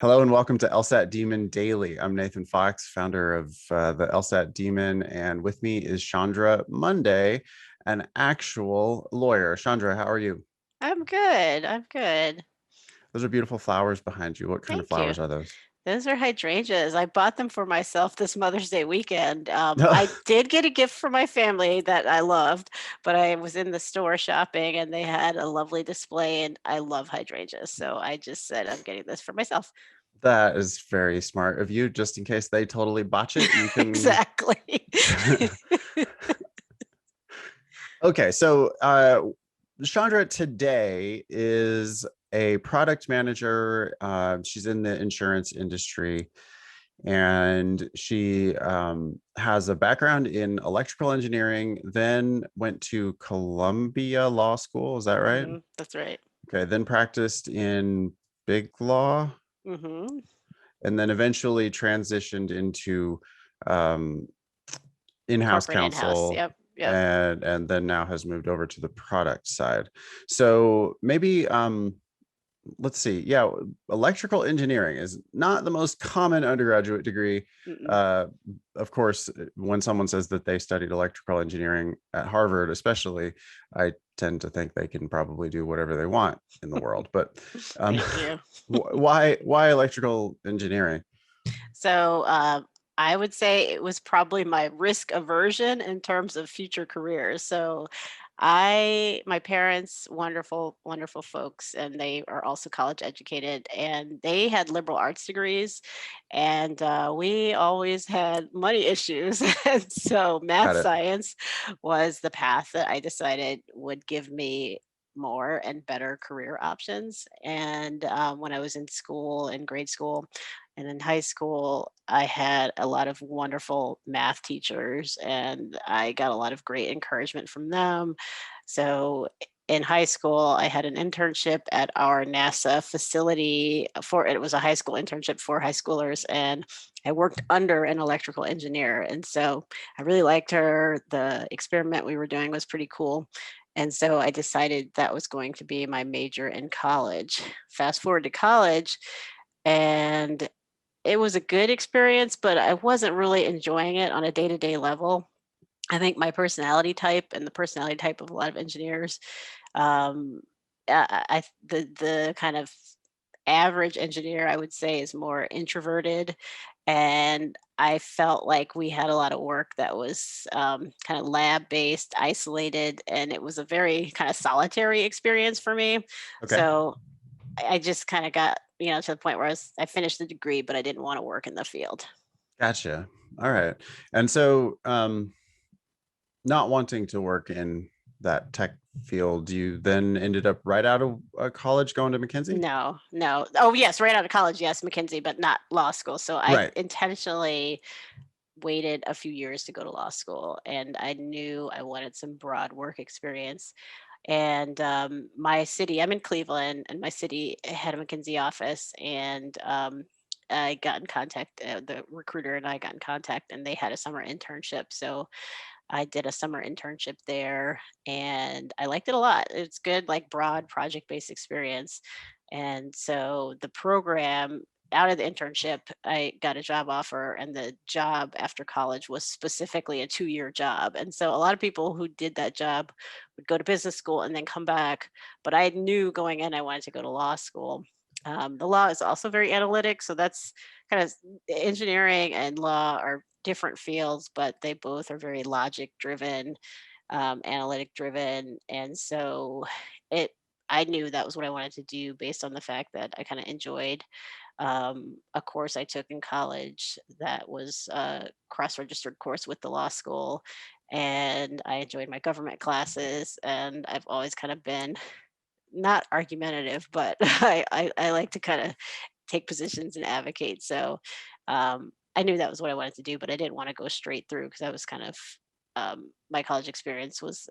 Hello and welcome to LSAT Demon Daily. I'm Nathan Fox, founder of the LSAT Demon, and with me is Chaundra Monday, an actual lawyer. Chaundra, how are you? I'm good. I'm good. Those are beautiful flowers behind you. What kind of Thank you. flowers are those? Those are hydrangeas. I bought them for myself this Mother's Day weekend. I did get a gift for my family that I loved, but I was in the store shopping and they had a lovely display, and I love hydrangeas. So I just said, I'm getting this for myself. That is very smart of you. Just in case they totally botch it, you can. Exactly. Okay, so Chandra today is a product manager. She's in the insurance industry, and she has a background in electrical engineering, then went to Columbia Law School. Is that right? That's right. Okay, then practiced in big law, hmm and then eventually transitioned into um, in-house Corporate in-house. counsel, Yep. Yep. and then now has moved over to the product side. So maybe let's see. Yeah, electrical engineering is not the most common undergraduate degree. Mm-mm. Uh, of course, when someone says that they studied electrical engineering at Harvard, especially, I tend to think they can probably do whatever they want in the world. But um, Thank you. why electrical engineering? So I would say it was probably my risk aversion in terms of future careers. So my parents, wonderful, wonderful folks, and they are also college educated, and they had liberal arts degrees, and we always had money issues. And so math Got it. science was the path that I decided would give me more and better career options. And when I was in school, in grade school, and in high school, I had a lot of wonderful math teachers, and I got a lot of great encouragement from them. So in high school, I had an internship at our NASA facility for it was a high school internship for high schoolers, and I worked under an electrical engineer. And so I really liked her. The experiment we were doing was pretty cool. And so I decided that was going to be my major in college. Fast forward to college, and it was a good experience, but I wasn't really enjoying it on a day-to-day level. I think my personality type and the personality type of a lot of engineers, um, the kind of average engineer, I would say, is more introverted, and I felt like we had a lot of work that was kind of lab-based, isolated, and it was a very kind of solitary experience for me. Okay, So I just kind of got, to the point where I finished the degree, but I didn't want to work in the field. gotcha. All right. And so, not wanting to work in that tech field, you then ended up right out of college going to McKinsey? No, no. Oh, yes, right out of college, yes, McKinsey, but not law school. So I Right. intentionally waited a few years to go to law school, and I knew I wanted some broad work experience. And my city, I'm in Cleveland, and my city had a McKinsey office, and I got in contact. The recruiter and I got in contact, and they had a summer internship. So I did a summer internship there, and I liked it a lot. It's good, like broad project based experience. And so the program, out of the internship, I got a job offer, and the job after college was specifically a 2-year job. And so a lot of people who did that job would go to business school and then come back. But I knew going in I wanted to go to law school. The law is also very analytic. So that's kind of engineering and law are different fields, but they both are very logic driven, analytic driven. And so it, I knew that was what I wanted to do based on the fact that I kind of enjoyed a course I took in college that was a cross registered course with the law school. And I enjoyed my government classes. And I've always kind of been not argumentative, but I like to kind of take positions and advocate. So I knew that was what I wanted to do, but I didn't want to go straight through because I was kind of my college experience was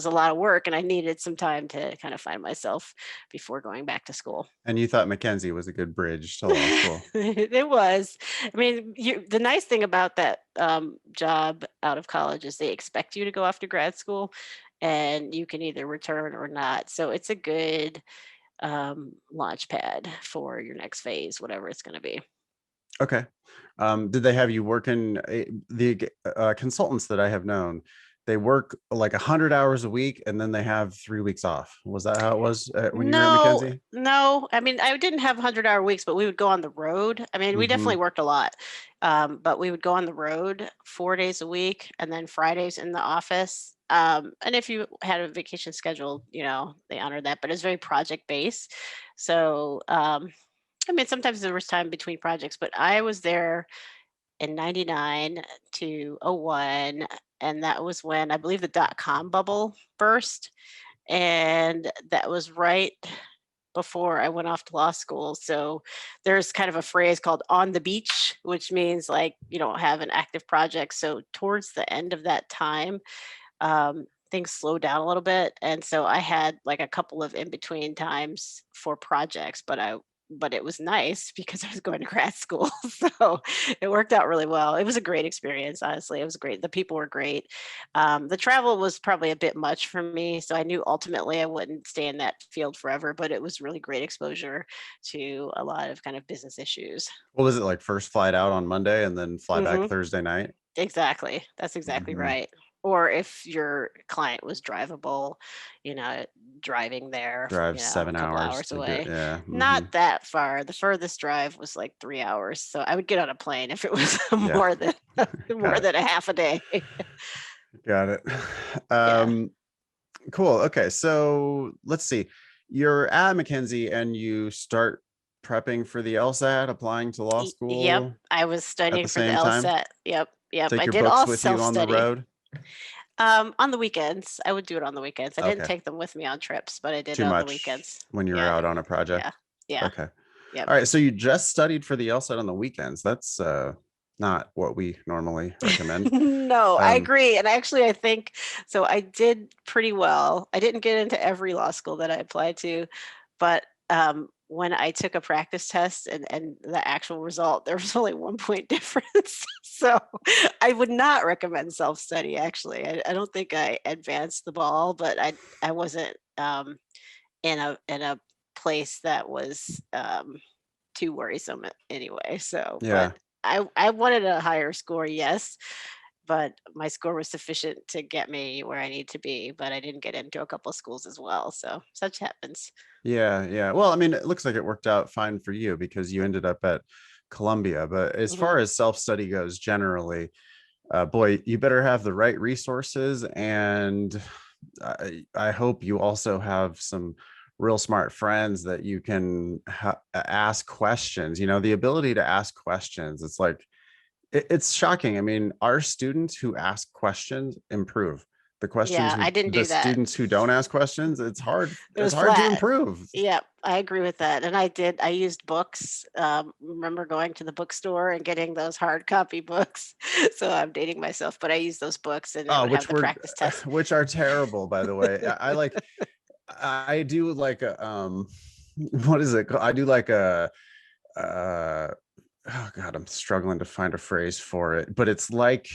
a lot of work, and I needed some time to kind of find myself before going back to school. And you thought McKenzie was a good bridge to law school. It was. I mean, the nice thing about that job out of college is they expect you to go off to grad school, and you can either return or not. So it's a good launch pad for your next phase, whatever it's going to be. Okay. Did they have you work in the consultants that I have known? They work like 100 hours a week, and then they have 3 weeks off. Was that how it was when you were at No, McKinsey? no. I mean, I didn't have 100-hour weeks, but we would go on the road. I mean, we Hmm. definitely worked a lot, but we would go on the road 4 days a week and then Fridays in the office. And if you had a vacation schedule, they honored that, but it's very project based. So, I mean, sometimes there was time between projects, but I was there in 99 to '01, and that was when I believe the dot-com bubble burst, and that was right before I went off to law school. So there's kind of a phrase called on the beach, which means like you don't have an active project. So towards the end of that time, things slowed down a little bit, and so I had like a couple of in between times for projects, but it was nice because I was going to grad school, so it worked out really well. It was a great experience, honestly. It was great. The people were great. The travel was probably a bit much for me, so I knew ultimately I wouldn't stay in that field forever, but it was really great exposure to a lot of kind of business issues. What was it like? First flight out on Monday and then fly back Hmm. Thursday night? Exactly. That's exactly Hmm. right. Or if your client was drivable, you know, driving there, Drive a seven couple hours hours to go. away. Yeah. Hmm. Not that far. The furthest drive was like 3 hours. So I would get on a plane if it was Yeah. more than more Got it. than a half a day. Got it. Yeah. Um, cool. Okay. So let's see. You're at McKinsey and you start prepping for the LSAT, applying to law Yep. school I was at studying the for the same time. LSAT. Yep. Yep. Take I your did books all with you on the self-study. road. On the weekends. I would do it on the weekends. I didn't Okay. take them with me on trips, but I did it Too on the much weekends. when you were Yeah. out on a Yeah. project. Yeah. Okay. Yep. All right. So you just studied for the LSAT on the weekends. That's not what we normally recommend. No, I Um, agree. And actually, I think so. I did pretty well. I didn't get into every law school that I applied to, but when I took a practice test and the actual result, there was only 1 point difference. So I would not recommend self study. Actually, I don't think I advanced the ball, but I wasn't in a place that was too worrisome anyway. So, yeah. but I wanted a higher score, yes, but my score was sufficient to get me where I need to be. But I didn't get into a couple of schools as well. So such happens. Yeah, yeah. Well, I mean, it looks like it worked out fine for you because you ended up at Columbia. But as Hmm. far as self-study goes, generally, boy, you better have the right resources, and I hope you also have some real smart friends that you can ask questions. You know, the ability to ask questions. It's like it's shocking. I mean, our students who ask questions improve. Yeah, I didn't The do that. students who don't ask questions, it's hard. It It's was hard to flat. improve. Yeah, I agree with that. And I used books. Remember going to the bookstore and getting those hard copy books. So I'm dating myself, but I used those books and I Oh, would have which the were practice test. which are terrible, by the way. I like I do like a what is it called? I do like a oh god, I'm struggling to find a phrase for it, but it's like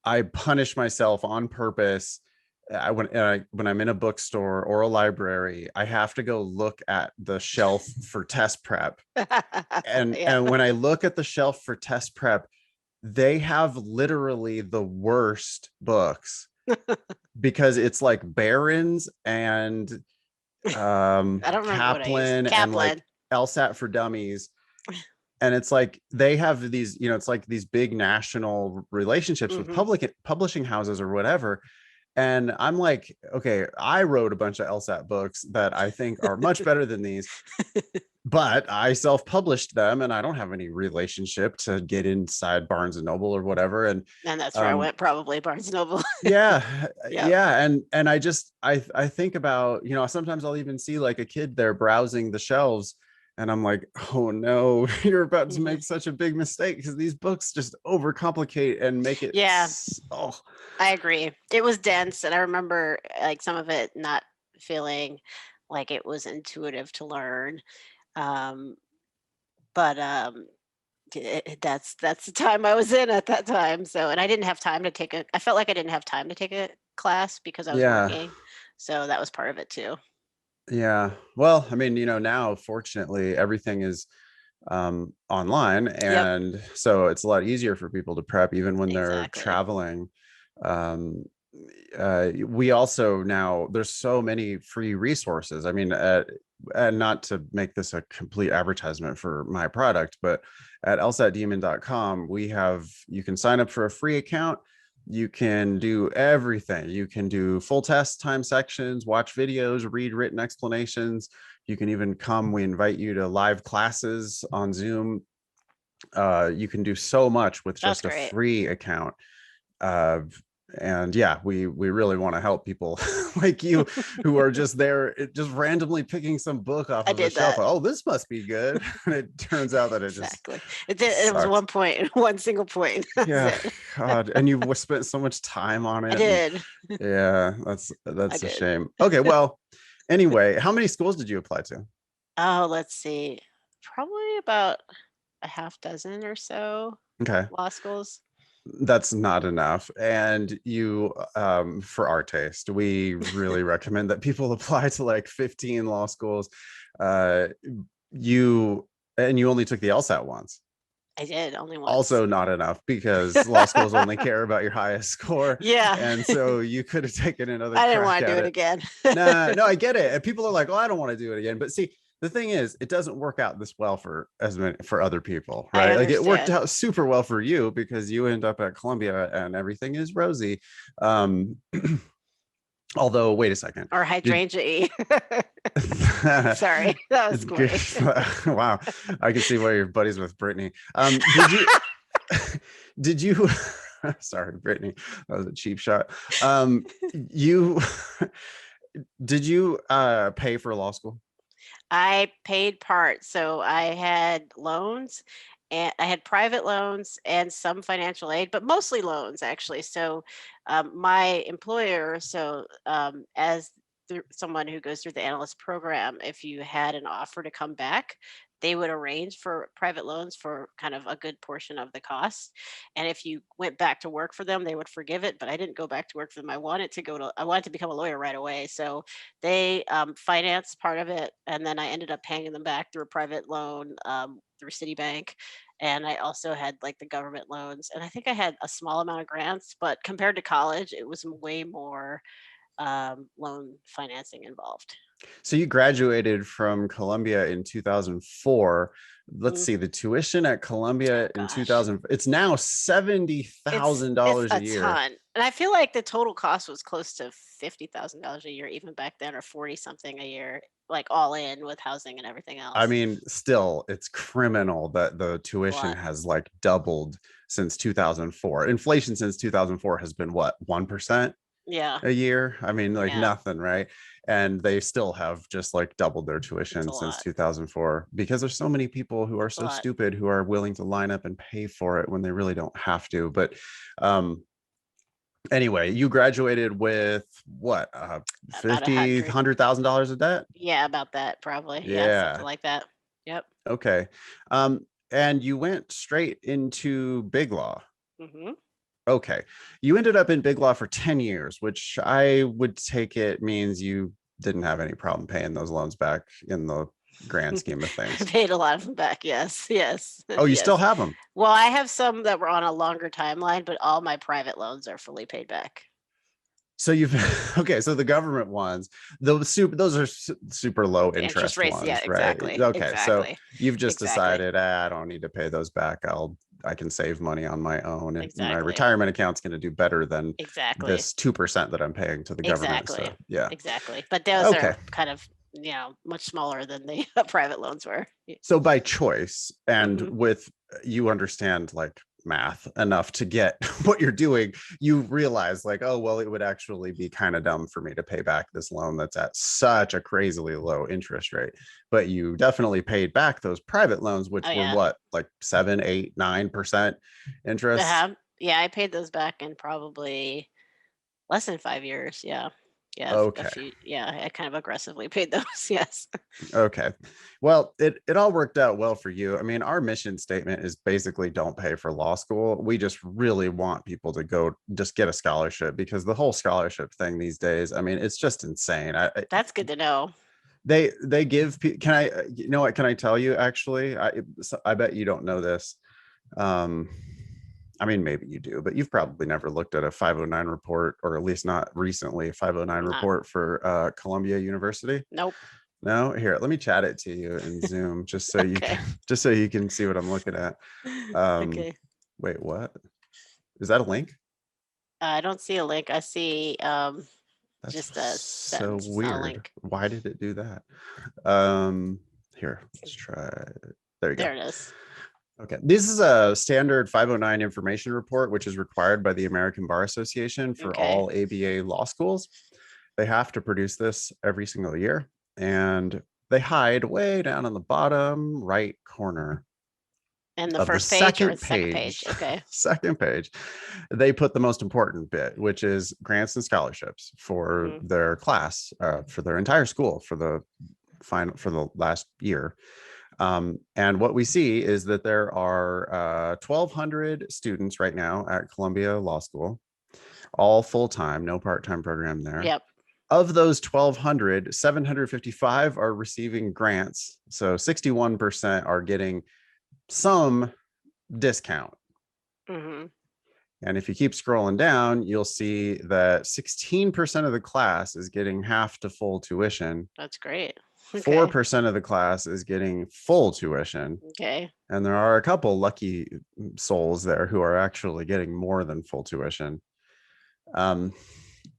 I punish myself on purpose. When I'm in a bookstore or a library, I have to go look at the shelf for test prep. Yeah. And when I look at the shelf for test prep, they have literally the worst books because it's like Barron's and I don't remember what I used. Kaplan and like Kaplan. LSAT for Dummies. And it's like they have these, you know, it's like these big national relationships with Mhm. public publishing houses or whatever. And I'm like, okay, I wrote a bunch of LSAT books that I think are much better than these, but I self-published them and I don't have any relationship to get inside Barnes and Noble or whatever. And And that's where I um, went, probably Barnes& Noble. yeah, Yep. yeah. And I just I think about, you know, sometimes I'll even see like a kid there browsing the shelves and I'm like, oh no, you're about to Mhm. make such a big mistake because these books just overcomplicate and make it Yeah, oh I agree. It was dense, and I remember, like, some of it not feeling like it was intuitive to learn, um, but, that's the time I was in at that time, so and I didn't have time to take a I felt like I didn't have time to take a class because I was yeah. working, so that was part of it too. Yeah. Well, I mean, now fortunately everything is online, Yep, and so it's a lot easier for people to prep even when they're exactly. traveling. um, we also now, there's so many free resources. I mean, and not to make this a complete advertisement for my product, but at lsatdemon.com you can sign up for a free account. You can do everything. You can do full test time sections, watch videos, read written explanations. You can even come, we invite you to live classes on Zoom. You can do so much with That's just a great. free account. uh, and yeah, we really want to help people like you, who are just there, just randomly picking some book off I of a did shelf. that. Oh, this must be good. And it turns out that it just Exactly. It was sucks. one point, one single point. That's Yeah. it. God, and you've spent so much time on I it. And did. yeah, I that's a did. shame. Okay, well, anyway, how many schools did you apply to? Oh, let's see. Probably about a half dozen or so Okay, law schools. that's not enough. And for our taste, we really recommend that people apply to like 15 law schools. uh you and you only took the LSAT once. I did only once. Also not enough, because law schools only care about your highest score. Yeah. And so you could have taken another I didn't crack want to do at it it. again. Nah, no, I get it. And people are like, oh, I don't want to do it again. But see, the thing is, it doesn't work out this well for as many for other people, I right? Like it worked understand. out super well for you because you end up at Columbia and everything is rosy. Um, although, wait a second. Or Did hydrangea E. Sorry, that was corny. wow, I can see why you're buddies with Brittany. Did you did you sorry, Brittany, that was a cheap shot. You did you pay for law school? I paid part. So I had loans and I had private loans and some financial aid, but mostly loans actually. So my employer, as someone who goes through the analyst program, if you had an offer to come back, they would arrange for private loans for kind of a good portion of the cost. And if you went back to work for them, they would forgive it. But I didn't go back to work for them. I wanted to become a lawyer right away. So they financed part of it, and then I ended up paying them back through a private loan through Citibank. And I also had like the government loans, and I think I had a small amount of grants, but compared to college, it was way more loan financing involved. So you graduated from Columbia in 2004. Let's Mm, see, the tuition at Columbia oh in gosh, 2000, it's now it's $70,000 a a year. ton, and I feel like the total cost was close to $50,000 a year, even back then, or 40 something a year, like all in with housing and everything I else. mean, still, it's criminal that the It's a tuition lot. has like doubled since 2004. Inflation since 2004 has been what, 1% Yeah, a year? I mean, like yeah, nothing, right? And they still have just like doubled their it's a tuition since lot. 2004, because there's so many people who are It's a so lot. stupid who are willing to line up and pay for it when they really don't have to. But um anyway, you graduated with what, About a 50, hundred. $100,000 of debt? Yeah, about that probably. Yeah, something Yeah. like that. Yep. Okay. And you went straight into big law. Mhm. Okay. You ended up in big law for 10 years, which I would take it means you didn't have any problem paying those loans back in the grand scheme of I things. paid a lot of them back. Yes. Yes. Oh, you still Yes. have them. Well, I have some that were on a longer timeline, but all my private loans are fully paid back. So you've okay, so the government ones, those are super low The interest interest rates, yeah, ones, right? exactly. Okay, so Exactly. you've just Exactly. decided, I don't need to pay those back. I can save money on my own, and my Exactly. retirement account's going to do better than Exactly. this 2% that I'm paying to the government. Exactly. So yeah. Exactly. But those Okay. are kind of, much smaller than the private loans were. So by choice, and Mhm. with, you understand like math enough to get what you're doing, you realize like, oh well, it would actually be kind of dumb for me to pay back this loan that's at such a crazily low interest rate. But you definitely paid back those private loans, Oh which were yeah. what, like 7, 8, 9% interest. Yeah, I paid those back in probably less than 5 years, yeah. Yeah, a Okay. few yeah, I kind of aggressively paid those, yes. Okay. Well, it all worked out well for you. I mean, our mission statement is basically don't pay for law school. We just really want people to go just get a scholarship, because the whole scholarship thing these days, I mean, it's just insane. That's good to know. They give, can I, you know what, can I tell you actually, I bet you don't know this. um I mean, maybe you do, but you've probably never looked at a 509 report, or at least not recently, a 509 Not, report for Columbia University. nope. No, here, let me chat it to you in Zoom, just so you Okay. can just so you can see what I'm looking at. um Okay. Wait, what is that, a link? I don't see a link. I see That's just a so sentence. It's not a weird. link. Why did it do that? Here, let's try it. There you go. There it is. Okay, this is a standard 509 information report, which is required by the American Bar Association for Okay. all ABA law schools. They have to produce this every single year, and they hide way down in the bottom right corner And the of the first page or the second second page. page? Okay. Second page, they put the most important bit, which is grants and scholarships for Hmm. their class, for their entire school, for the final, for the last year. And what we see is that there are 1,200 students right now at Columbia Law School, all full-time, no part-time program there. Yep. Of those 1,200, 755 are receiving grants. So 61% are getting some discount. Hmm. And if you keep scrolling down, you'll see that 16% of the class is getting half to full tuition. That's great. Okay. 4% of the class is getting full tuition. Okay. And there are a couple lucky souls there who are actually getting more than full tuition. Um,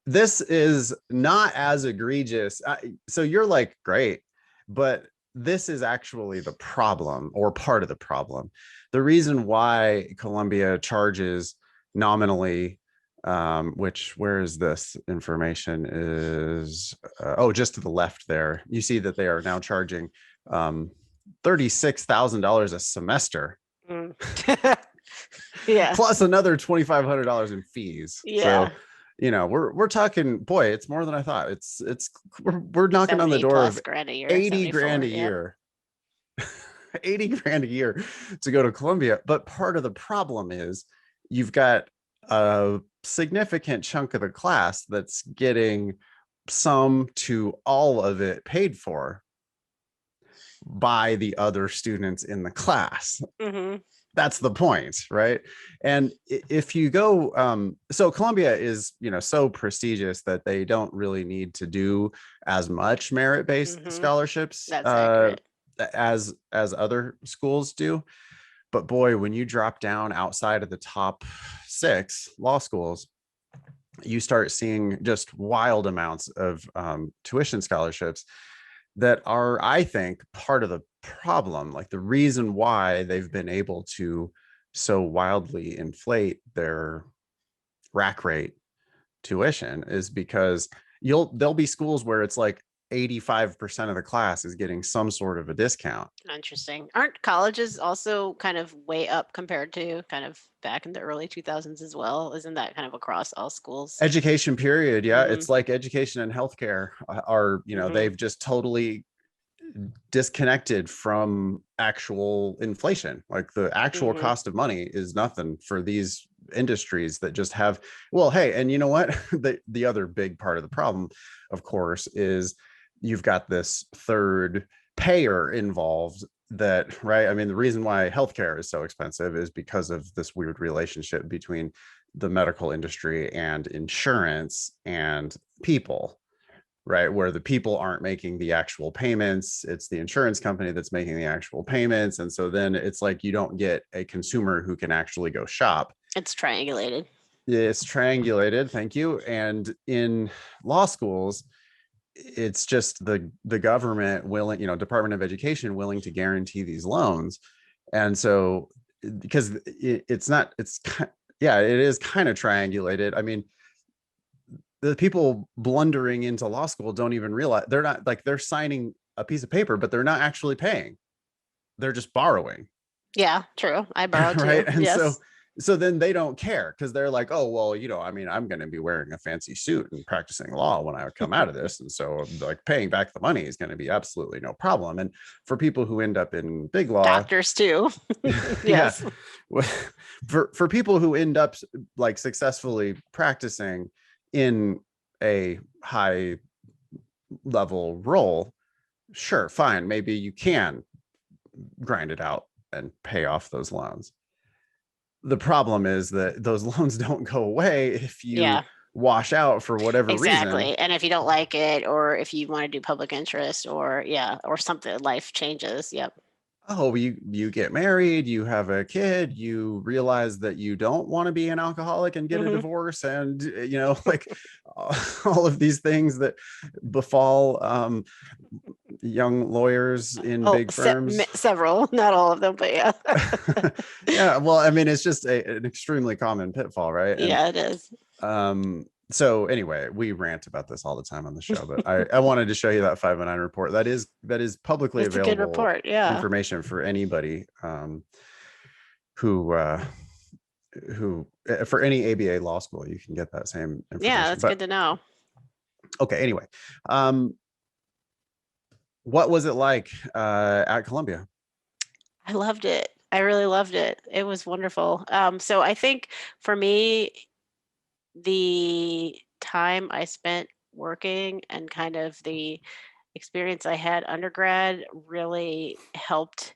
this is not as egregious. So you're like, great, but this is actually the problem, or part of the problem. The reason why Columbia charges nominally, which, where is this information, is oh, just to the left there, you see that they are now charging $36,000 a semester, Mm. Yeah. plus another $2,500 in fees. So Yeah. we're talking, boy, it's more than I thought. We're knocking on the 70 door plus of grand a year. 80 grand 74. a Yep. year. 80 grand a year to go to Columbia. But part of the problem is you've got a significant chunk of the class that's getting some to all of it paid for by the other students in the class. Hmm. That's the point, right? And if you go, so Columbia is, so prestigious that they don't really need to do as much merit-based Hmm. scholarships That's accurate. as other schools do. But boy, when you drop down outside of the top 6 law schools, you start seeing just wild amounts of tuition scholarships that are, I think, part of the problem. Like, the reason why they've been able to so wildly inflate their rack rate tuition is because there'll be schools where it's like 85% of the class is getting some sort of a discount. Interesting. Aren't colleges also kind of way up compared to kind of back in the early 2000s as well? Isn't that kind of across all schools? Education period, yeah, Hmm. it's like education and healthcare are, Hmm. they've just totally disconnected from actual inflation. Like, the actual Hmm. cost of money is nothing for these industries that just have, well, hey, and you know what, the other big part of the problem, of course, is you've got this third payer involved, that, right, I mean, the reason why healthcare is so expensive is because of this weird relationship between the medical industry and insurance and people, right? Where the people aren't making the actual payments. It's the insurance company that's making the actual payments. And so then it's like you don't get a consumer who can actually go shop. It's triangulated. It's triangulated. Thank you. And in law schools, it's just the government willing, Department of Education willing to guarantee these loans. And so, because it's not, yeah, it is kind of triangulated. I mean, the people blundering into law school don't even realize, they're not, like, they're signing a piece of paper, but they're not actually paying. They're just borrowing. Yeah, true. I borrowed too. Right. And so Yes. then they don't care, because they're like, oh, well, I mean, I'm going to be wearing a fancy suit and practicing law when I come out of this. And so, like, paying back the money is going to be absolutely no problem. And for people who end up in big law, Doctors too. yeah, Yes. for people who end up, like, successfully practicing in a high level role, Sure, fine. Maybe you can grind it out and pay off those loans. The problem is that those loans don't go away if you Yeah, wash out for whatever reason. exactly. And if you don't like it, or if you want to do public interest, or yeah, or something, life changes. Yep. Oh, you get married, you have a kid, you realize that you don't want to be an alcoholic and get a Hmm. divorce, and like all of these things that befall young lawyers in Oh, big firms. several, not all of them, but yeah. Yeah, well, I mean, it's just an extremely common pitfall, right? And Yeah, it is. so anyway, we rant about this all the time on the show, but I wanted to show you that 509 report. That is publicly It's a good available report. Yeah. information for anybody who for any ABA law school, you can get that same Yeah, information. that's But good to know. okay, anyway, um, what was it like at Columbia? I loved it. I really loved it. It was wonderful. So I think for me, the time I spent working and kind of the experience I had undergrad really helped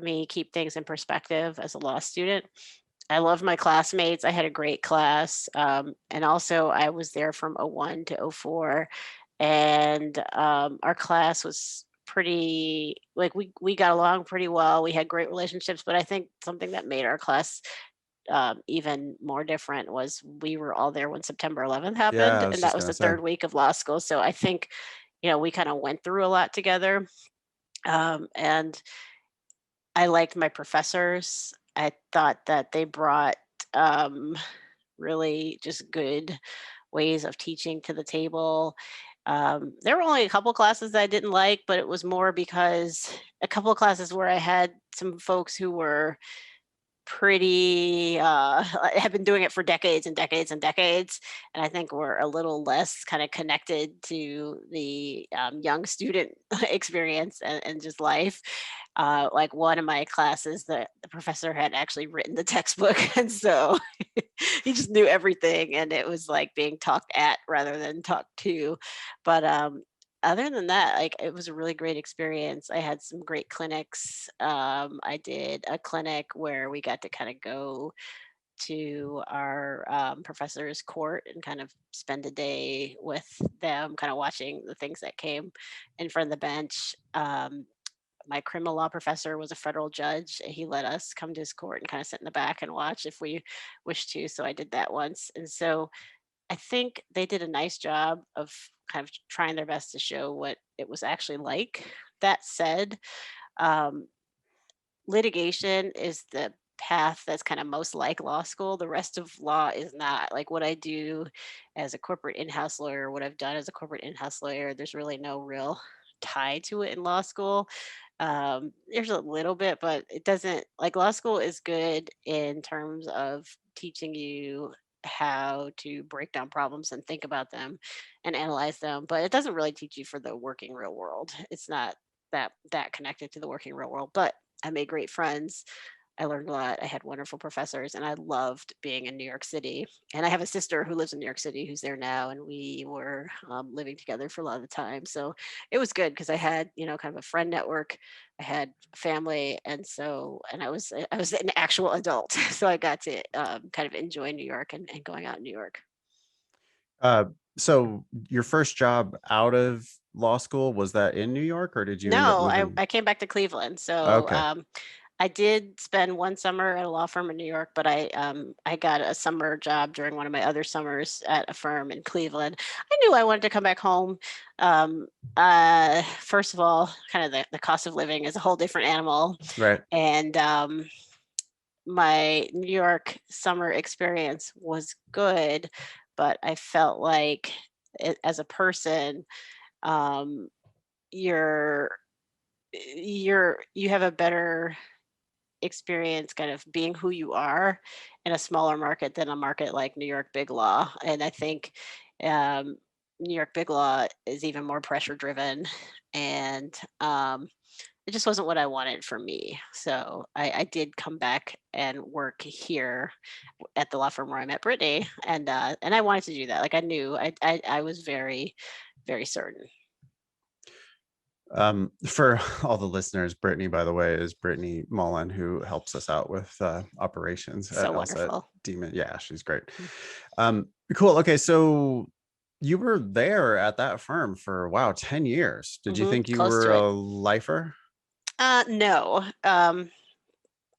me keep things in perspective as a law student. I loved my classmates. I had a great class. And also, I was there from '01 to '04. And our class was pretty, like, we got along pretty well. We had great relationships. But I think something that made our class even more different was we were all there when September 11th Yeah, happened. I was And that just was gonna the say. third week of law school. So I think, we kind of went through a lot together. And I liked my professors. I thought that they brought um, really just good ways of teaching to the table. There were only a couple classes that I didn't like, but it was more because a couple of classes where I had some folks who were pretty have been doing it for decades and decades and decades, and I think we're a little less kind of connected to the young student experience and just life. Like one of my classes, the professor had actually written the textbook, and so he just knew everything, and it was like being talked at rather than talked to. But other than that, like, it was a really great experience. I had some great clinics. I did a clinic where we got to kind of go to our professor's court and kind of spend a day with them, kind of watching the things that came in front of the bench. My criminal law professor was a federal judge. And he let us come to his court and kind of sit in the back and watch if we wished to. So I did that once. And so I think they did a nice job of kind of trying their best to show what it was actually like. That said, um, litigation is the path that's kind of most like law school. The rest of law is not. Like what I do as a corporate in-house lawyer, what I've done as a corporate in-house lawyer, there's really no real tie to it in law school. There's a little bit, but it doesn't, like, law school is good in terms of teaching you how to break down problems and think about them and analyze them, but it doesn't really teach you for the working real world. It's not that connected to the working real world. But I made great friends. I learned a lot. I had wonderful professors, and I loved being in New York City. And I have a sister who lives in New York City who's there now, and we were living together for a lot of the time. So it was good because I had, kind of a friend network. I had family, and I was an actual adult, so I got to kind of enjoy New York and going out in New York. Uh, so your first job out of law school, was that in New York, or did you end up No, I, moving? I came back to Cleveland. So Okay, I did spend one summer at a law firm in New York, but I got a summer job during one of my other summers at a firm in Cleveland. I knew I wanted to come back home. Um, First of all, kind of the cost of living is a whole different animal, right. and my New York summer experience was good, but I felt like as a person, um, you're you have a better experience kind of being who you are in a smaller market than a market like New York Big Law. And I think um, New York Big Law is even more pressure driven. And it just wasn't what I wanted for me. So I did come back and work here at the law firm where I met Brittany, and I wanted to do that. Like I knew, I was very, very certain. For all the listeners, Brittany, by the way, is Brittany Mullen, who helps us out with operations at So LSAT wonderful. Demon. Yeah, she's great. Mm. Cool. Okay, so you were there at that firm for wow, 10 years. Did you think you Close were to it. a lifer? No.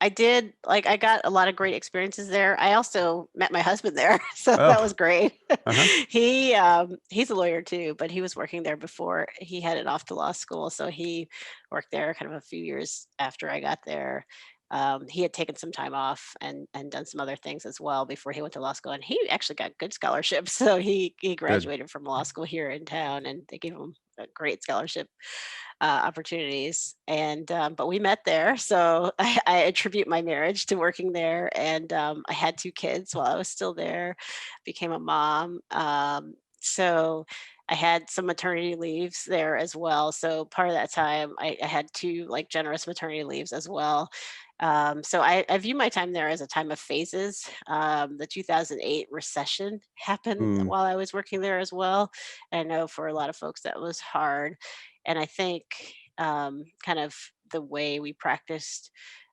I did like I got a lot of great experiences there. I also met my husband there, so that Oh, was great. uh-huh. He's a lawyer too, but he was working there before he headed off to law school. So he worked there kind of a few years after I got there. He had taken some time off and done some other things as well before he went to law school, and he actually got good scholarships. So he Good. graduated from law school here in town, and they gave him a great scholarship opportunities. And but we met there, so I attribute my marriage to working there. And I had two kids while I was still there. Became a mom. So I had some maternity leaves there as well. So part of that time, I had two like generous maternity leaves as well. So I view my time there as a time of phases. The 2008 recession happened Mm, while I was working there as well. I know for a lot of folks that was hard, and I think kind of the way we practiced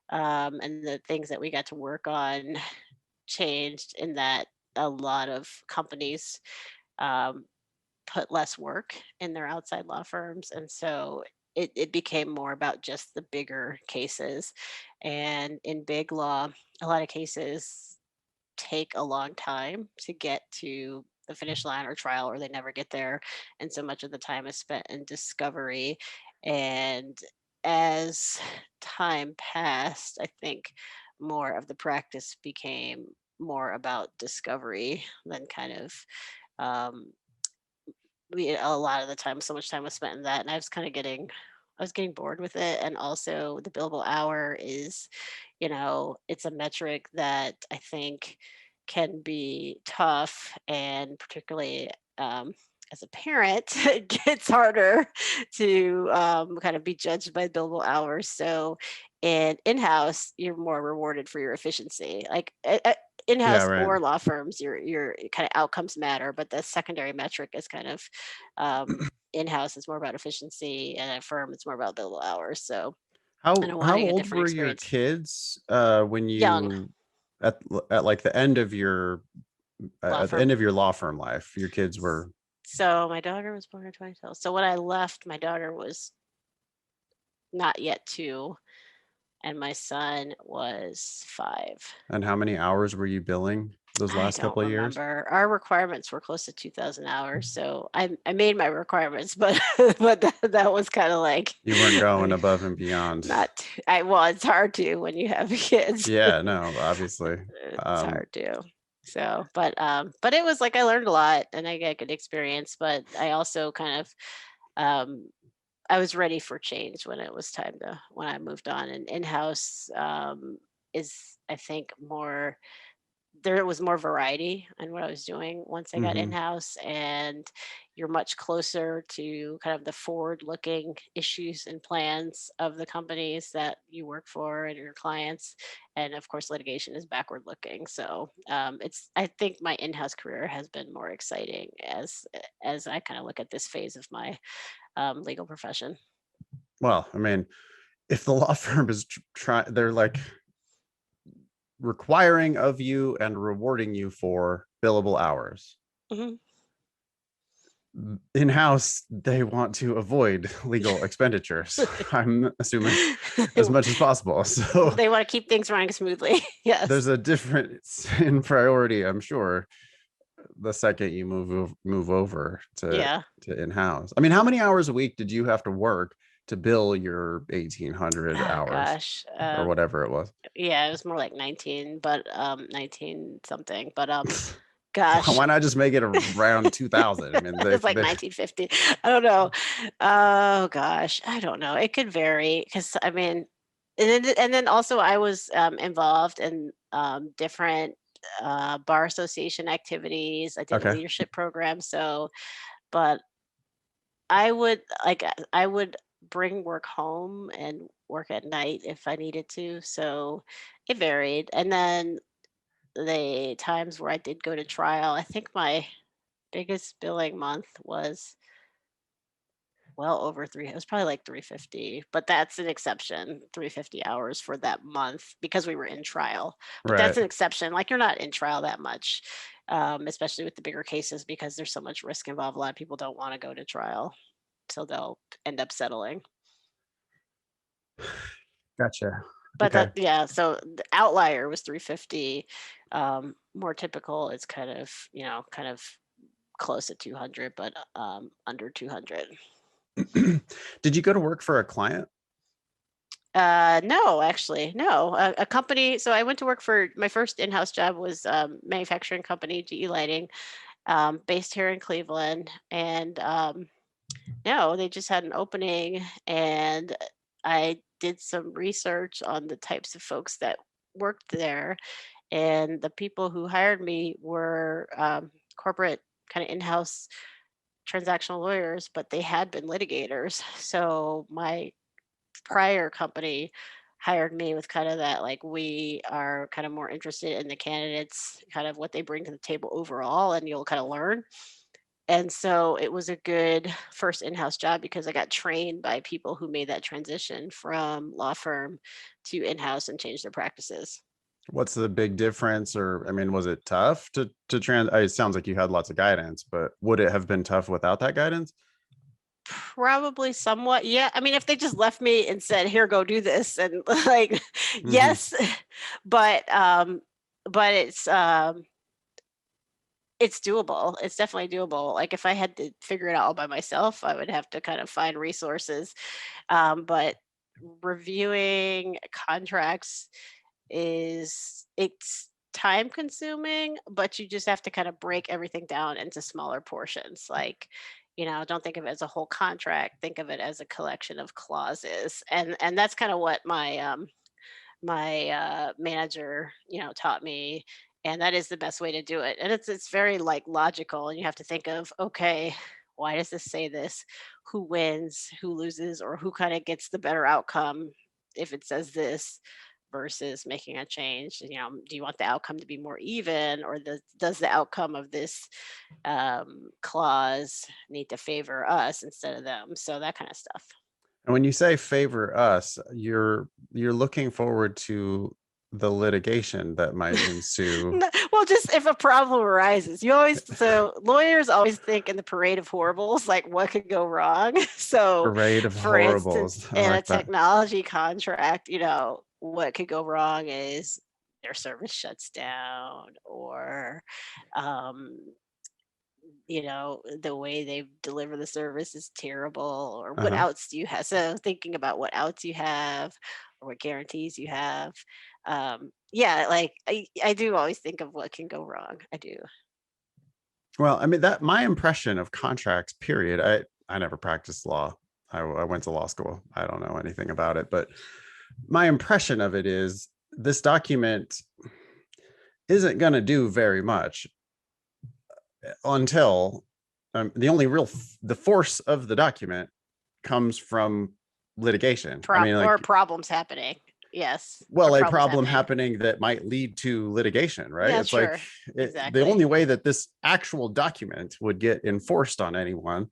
and the things that we got to work on changed in that a lot of companies um, put less work in their outside law firms. And so it became more about just the bigger cases. And in big law, a lot of cases take a long time to get to the finish line or trial, or they never get there. And so much of the time is spent in discovery. And as time passed, I think more of the practice became more about discovery than kind of um, a lot of the time, so much time was spent in that, and I was getting bored with it. And also the billable hour is, it's a metric that I think can be tough, and particularly as a parent, it gets harder to kind of be judged by billable hours. So, in-house, you're more rewarded for your efficiency. Like yeah, in-house right. or law firms, your kind of outcomes matter, but the secondary metric is kind of in-house is more about efficiency, and at firm it's more about billable hours. So I How don't want how a old different were your experience. kids when Young you at like the end of your law at the firm. end of your law firm life, your kids were So my daughter was born in 2012. So when I left, my daughter was not yet 2, and my son was 5. and how many hours were you billing those I last don't couple of years? remember. Our requirements were close to 2,000 hours, so I made my requirements, but but that was kind of like You weren't going like, above and beyond. not. I well, it's hard to when you have kids. Yeah, no, obviously. It's Um, hard to. So, but it was like I learned a lot and I got good experience. But I also kind of um, I was ready for change when it was time to when I moved on. And in-house is, I think, more, there was more variety in what I was doing once I got mhm. in-house, and you're much closer to kind of the forward-looking issues and plans of the companies that you work for and your clients. And of course, litigation is backward-looking. So it's, I think my in-house career has been more exciting as I kind of look at this phase of my legal profession. Well, I mean, if the law firm is trying, they're like requiring of you and rewarding you for billable hours. Hmm. In house, they want to avoid legal expenditures, I'm assuming, as much as possible. So They want to keep things running smoothly. Yes. there's a difference in priority, I'm sure, the second you move over Yeah. to in-house. I mean, how many hours a week did you have to work to bill your 1800 Oh hours gosh. or whatever it was? Yeah, it was more like 19, but 19 something. But gosh, Why not just make it around 2000? I mean, it's like 1950. I don't know. Oh gosh, I don't know. It could vary because I mean, and then also I was involved in different bar association activities. I did a okay. leadership program, so but I would bring work home and work at night if I needed to. So it varied. And then the times where I did go to trial, I think my biggest billing month was well over three. It was probably like 350, but that's an exception. 350 hours for that month because we were in trial. But that's Right. an exception. Like you're not in trial that much, especially with the bigger cases because there's so much risk involved. A lot of people don't want to go to trial, so they'll end up settling. Gotcha. But Okay. that, yeah, so the outlier was 350. More typical is kind of close to 200, but under 200. Did you go to work for a client? No, actually, no. A company. So I went to work for my first in-house job was manufacturing company GE Lighting, based here in Cleveland, and no, they just had an opening, and I did some research on the types of folks that worked there, and the people who hired me were corporate kind of in-house transactional lawyers, but they had been litigators. So my prior company hired me with kind of that, like, we are kind of more interested in the candidates, kind of what they bring to the table overall, and you'll kind of learn. And so it was a good first in-house job because I got trained by people who made that transition from law firm to in-house and changed their practices. What's the big difference? Or, I mean, was it tough to trans? It sounds like you had lots of guidance, but would it have been tough without that guidance? Probably somewhat. Yeah. I mean, if they just left me and said, "Here, go do this," and like, Hmm. yes, but but it's doable. It's definitely doable. Like if I had to figure it out all by myself, I would have to kind of find resources. But reviewing contracts it's time consuming, but you just have to kind of break everything down into smaller portions. Like, don't think of it as a whole contract. Think of it as a collection of clauses. And that's kind of what my manager, taught me, and that is the best way to do it. And it's very like logical, and you have to think of, okay, why does this say this? Who wins? Who loses? Or who kind of gets the better outcome if it says this? Versus making a change. Do you want the outcome to be more even, or does the outcome of this clause need to favor us instead of them? So that kind of stuff. And when you say favor us, you're looking forward to the litigation that might ensue. Well, just if a problem arises, so lawyers always think in the parade of horribles, like what could go wrong. So, Parade of for instance, horribles. I in a like that. technology contract, what could go wrong is their service shuts down, or um, the way they deliver the service is terrible, or what Uh-huh. outs do you have? So thinking about what outs you have or what guarantees you have. Yeah, like I do always think of what can go wrong. I do. Well, I mean, that my impression of contracts, period. I never practiced law. I went to law school. I don't know anything about it, but my impression of it is this document isn't going to do very much until the only real the force of the document comes from litigation. I mean, Or like, problems happening. Yes. Or well, a problems problem happening. happening that might lead to litigation, right? Yeah, It's like sure. the Exactly. only way that this actual document would get enforced on anyone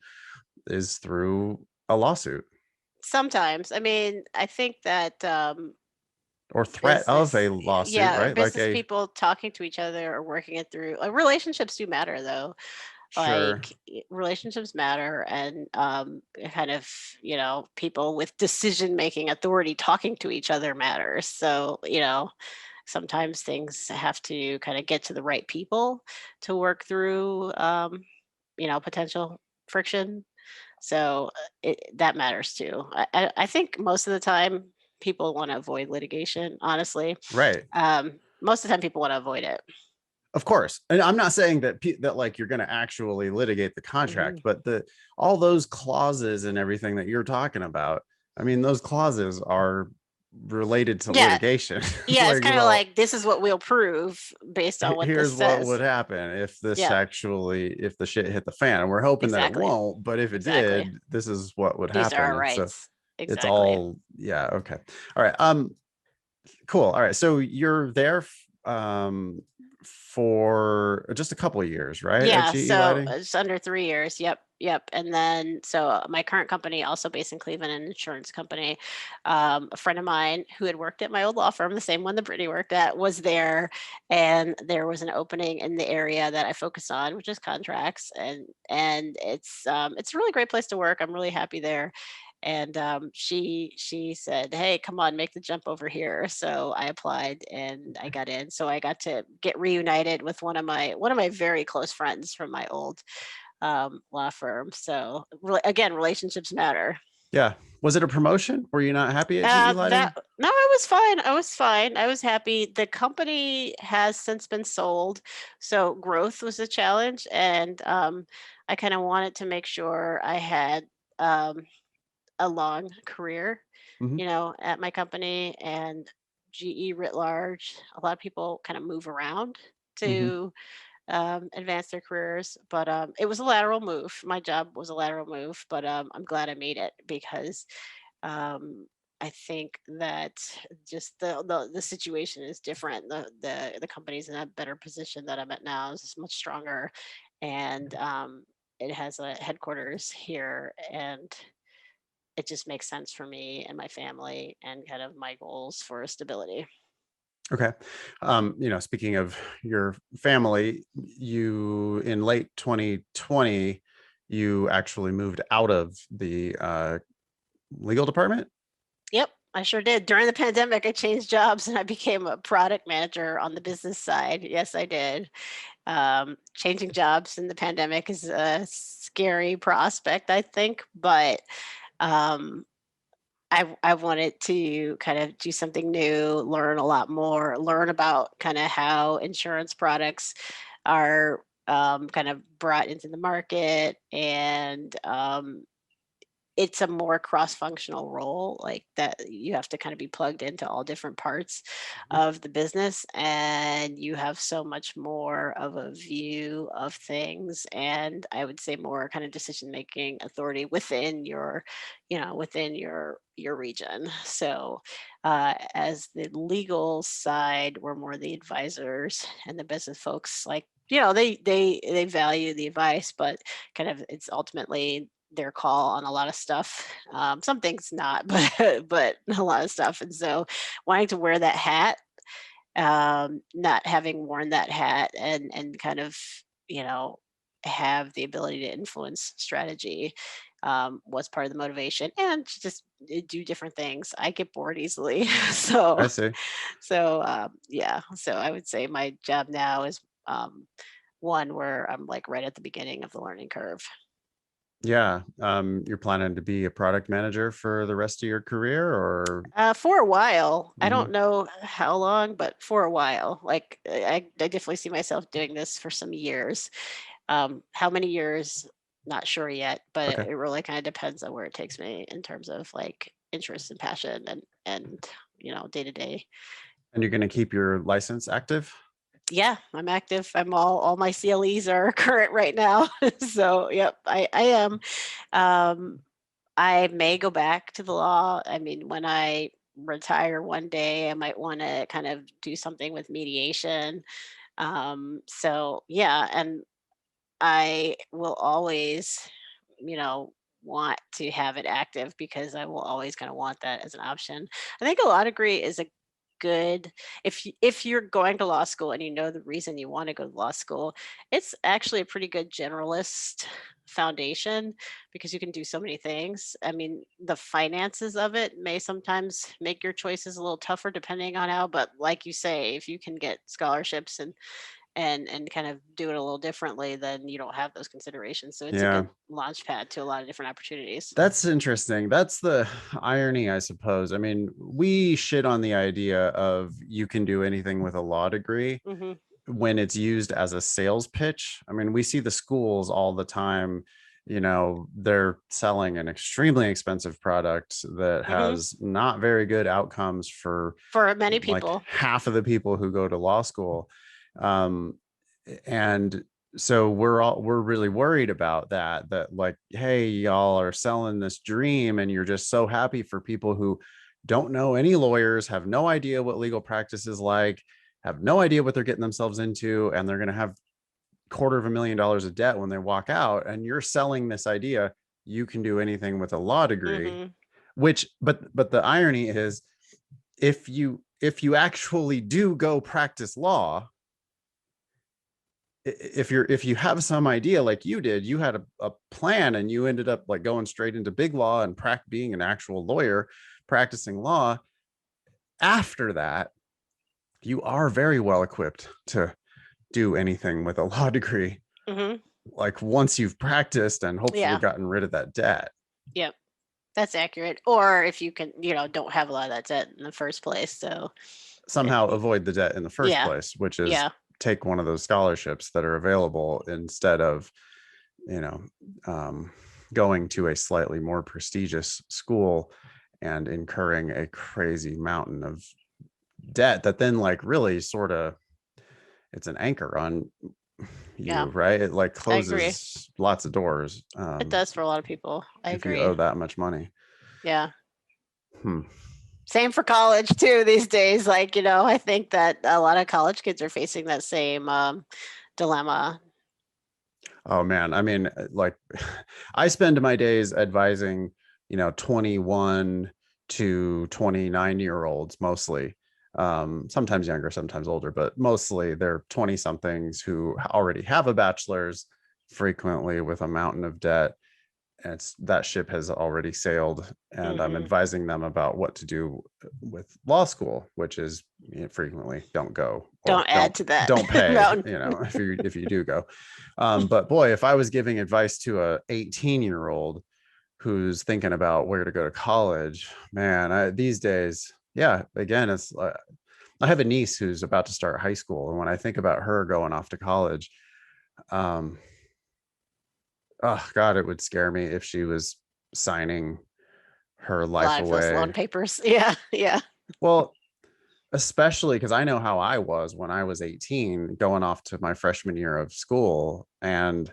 is through a lawsuit Sometimes. I mean, I think that or threat of business, a lawsuit, yeah, right? Like business a people talking to each other or working it through. Relationships do matter, though. sure. Like relationships matter, and kind of, people with decision making authority talking to each other matters. So, sometimes things have to kind of get to the right people to work through potential friction. So that matters too. I think most of the time people want to avoid litigation, honestly. Right. Most of the time people want to avoid it. Of course. And I'm not saying that that like you're going to actually litigate the Hmm. contract, but the all those clauses and everything that you're talking about, I mean, those clauses are related to Yeah, litigation. It's yeah, it's like, kind of well, like, this is what we'll prove based on what this here's what would says. happen if this Yeah, actually if the shit hit the fan. And we're hoping that it exactly. won't, but if it Exactly. did, this is what would These are happen. our And so rights. it's Exactly. all yeah, okay. All right. Cool. All right. So you're there for just a couple of years, right? At Yeah, GE so Lighting? it's under 3 years. Yep. Yep. And then, so my current company, also based in Cleveland, an insurance company, a friend of mine who had worked at my old law firm, the same one that Brittany worked at, was there, and there was an opening in the area that I focus on, which is contracts, and it's a really great place to work. I'm really happy there. And she said, "Hey, come on, make the jump over here." So I applied and I got in. So I got to get reunited with one of my very close friends from my old law firm. So again, relationships matter. Yeah. Was it a promotion? Were you not happy at GE That Lighting? No, I was fine. I was fine. I was happy. The company has since been sold, so growth was a challenge, and I kind of wanted to make sure I had um, a long career, Hmm. at my company. And GE writ large, a lot of people kind of move around Hmm. to advance their careers. But it was a lateral move. My job was a lateral move, but I'm glad I made it because um, I think that just the situation is different. The company's in a better position that I'm at now. Is much stronger, and it has a headquarters here, and it just makes sense for me and my family and kind of my goals for stability. Okay. Speaking of your family, you in late 2020, you actually moved out of the legal department. Yep, I sure did. During the pandemic, I changed jobs and I became a product manager on the business side. Yes, I did. Changing jobs in the pandemic is a scary prospect, I think, but um, I wanted to kind of do something new, learn a lot more, learn about kind of how insurance products are kind of brought into the market, and it's a more cross-functional role, like that you have to kind of be plugged into all different parts Mhm. of the business, and you have so much more of a view of things, and I would say more kind of decision making authority within your region. So as the legal side, we're more the advisors, and the business folks, like, they value the advice, but kind of it's ultimately their call on a lot of stuff. Some things not, but a lot of stuff. And so wanting to wear that hat, not having worn that hat, and kind of, you know, have the ability to influence strategy was part of the motivation, and to just do different things. I get bored easily. so I see. yeah. So I would say my job now is one where I'm like right at the beginning of the learning curve. Yeah. You're planning to be a product manager for the rest of your career, or? For a while. I don't Mhm. know how long, but for a while. Like I definitely see myself doing this for some years. How many years? Not sure yet, but Okay. it really kind of depends on where it takes me in terms of like interest and passion, and day to day. And you're going to keep your license active? Yeah, I'm active. All my CLEs are current right now. So yep, I am. Um, I may go back to the law. I mean, when I retire one day, I might want to kind of do something with mediation. So yeah, and I will always, you know, want to have it active because I will always kind of want that as an option. I think a law degree is a good, if you're going to law school and you know the reason you want to go to law school, it's actually a pretty good generalist foundation because you can do so many things. I mean, the finances of it may sometimes make your choices a little tougher depending on how, but like you say, if you can get scholarships and kind of do it a little differently, then you don't have those considerations. So it's a Yeah. good launch pad to a lot of different opportunities. That's interesting. That's the irony, I suppose. I mean, we shit on the idea of you can do anything with a law degree Hmm. when it's used as a sales pitch. I mean, we see the schools all the time. They're selling an extremely expensive product that Hmm. has not very good outcomes for For many like people. half of the people who go to law school. Um, and so we're really worried about that like, hey, y'all are selling this dream and you're just so happy for people who don't know any lawyers, have no idea what legal practice is like, have no idea what they're getting themselves into, and they're going to have $250,000 of debt when they walk out, and you're selling this idea you can do anything with a law degree. Mhm. Which, but the irony is, if you actually do go practice law, if you have some idea like you did, you had a plan and you ended up like going straight into big law and being an actual lawyer practicing law, after that you are very well equipped to do anything with a law degree, Mhm. like once you've practiced and hopefully Yeah. gotten rid of that debt, Yep. That's accurate. Or if you can, don't have a lot of that debt in the first place. So, somehow avoid the debt in the first yeah. place, which is Yeah. take one of those scholarships that are available instead of, you know, um, going to a slightly more prestigious school and incurring a crazy mountain of debt that then like really sort of, it's an anchor on you, Yeah. right? It like I agree. closes lots of doors, It does for a lot of people. I if you agree. owe that much money. Yeah. Hmm. Same for college too these days. Like, I think that a lot of college kids are facing that same dilemma. Oh man, I mean, like, I spend my days advising, 21 to 29-year olds mostly. Sometimes younger, sometimes older, but mostly they're 20 somethings who already have a bachelor's, frequently with a mountain of debt. And it's that ship has already sailed, and I'm Hmm. advising them about what to do with law school, which is, frequently don't go, or Don't add to that don't pay, mountain. if you do go. But boy, if I was giving advice to a 18-year-old who's thinking about where to go to college, man, these days, yeah, again, it's I have a niece who's about to start high school, and when I think about her going off to college, um oh God, it would scare me if she was signing her A life lot of those away. loan papers. Yeah. Yeah. Well, especially because I know how I was when I was 18, going off to my freshman year of school, and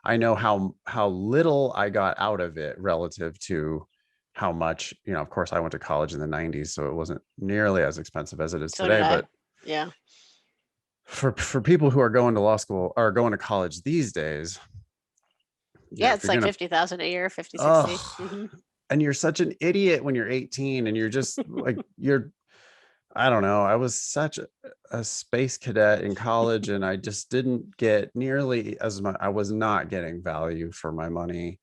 I know how little I got out of it relative to how much, of course I went to college in the 90s, so it wasn't nearly as expensive as it is So did today. I. But Yeah. for people who are going to law school or going to college these days, Yeah. if It's you're like gonna, 50,000 a year, 50, 60. oh, Hmm. and you're such an idiot when you're 18 and you're just like, I don't know. I was such a space cadet in college, and I just didn't get nearly as much. I was not getting value for my money,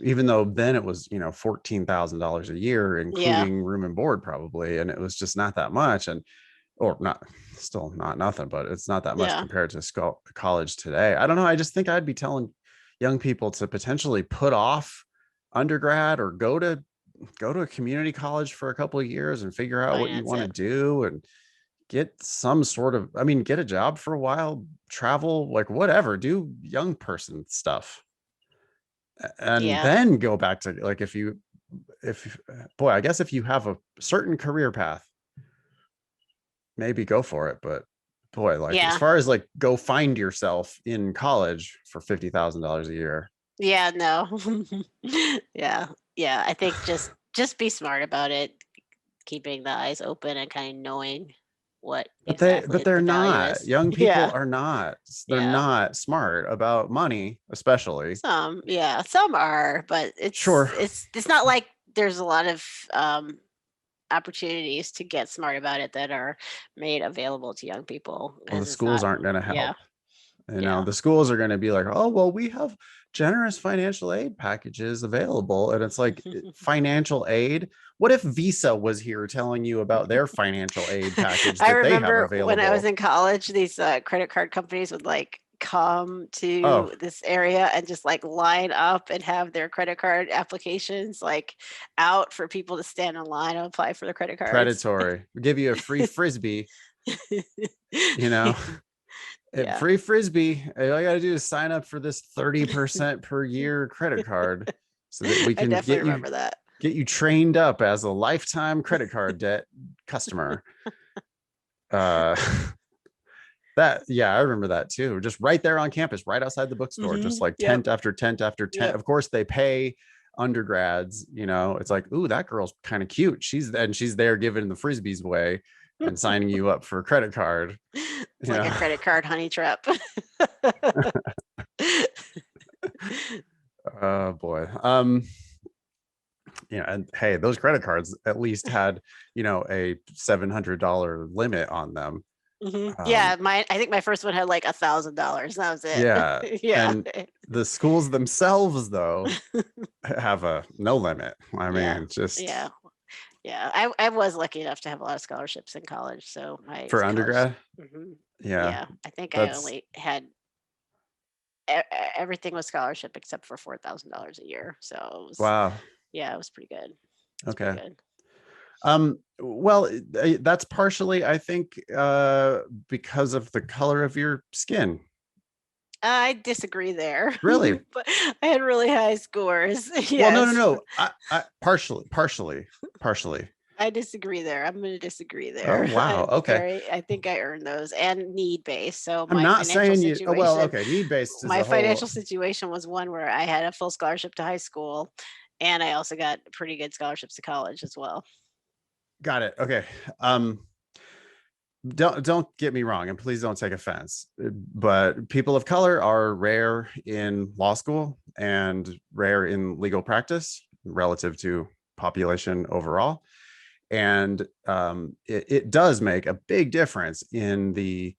even though then it was, $14,000 a year, Yeah. including room and board probably. And it was just not that much. And, or not, still not nothing, but it's not that much Yeah. compared to college today. I don't know. I just think I'd be telling young people to potentially put off undergrad or go to a community college for a couple of years and figure out what you Finance want to it. do, and get some sort of, I mean, get a job for a while, travel, like whatever, do young person stuff, and Yeah. then go back to, like, if boy, I guess if you have a certain career path, maybe go for it. But boy, like as Yeah. far as like go find yourself in college for $50,000 a year. Yeah. No. Yeah. Yeah. I think just be smart about it, keeping the eyes open and kind of knowing what But exactly they're the value not, is. young people Yeah. are not, they're Yeah. not smart about money, especially. Some are, but it's Sure. it's it's not like there's a lot of um opportunities to get smart about it that are made available to young people, Well, the because it's schools not. aren't going to Yeah. help. Yeah. The schools are going to be like, oh, well, we have generous financial aid packages available. And it's like, financial aid. What if Visa was here telling you about their financial aid package I that they have remember when I was available? in college, these credit card companies would like come Oh, to this area and just like line up and have their credit card applications like out for people to stand in line and apply for the credit cards. predatory. We give you a free frisbee, you know, and Yeah. free frisbee. All you got to do is sign up for this 30% per year credit card so that we I can definitely get you remember that. trained up as a lifetime credit card debt customer. Uh, that, yeah, I remember that too. Just right there on campus, right outside the bookstore, just like Yep. tent after tent after tent. Yep. Of course, they pay undergrads. It's like, ooh, that girl's kind of cute. She's there giving the frisbees away and signing you up for a credit card. It's like a Yeah. credit card honey trap. Oh boy. And hey, those credit cards at least had, a $700 limit on them. Yeah, Um, I think my first one had like $1,000. That was yeah. it. Yeah. And the schools themselves, though, have a no limit. I Yeah. mean, just Yeah. Yeah. I was lucky enough to have a lot of scholarships in college. So my for college, undergrad. mhm, Yeah. yeah, I think I That's only had everything was scholarship except for $4,000 a year. So it was, wow. yeah, it was pretty good. It's pretty Okay. good. Well, that's partially, I think, because of the color of your skin. I disagree there, Really? but I had really high scores. Well, no, no, Yes. no. I partially. I disagree there. I'm going to disagree Oh, there. wow. Okay. I think I earned those and need based. So I'm not saying you, oh, well, okay. Need based is my a financial whole, situation was one where I had a full scholarship to high school, and I also got pretty good scholarships to college as well. got it. Okay. Um, don't get me wrong, and please don't take offense, but people of color are rare in law school and rare in legal practice relative to population overall. And it does make a big difference in the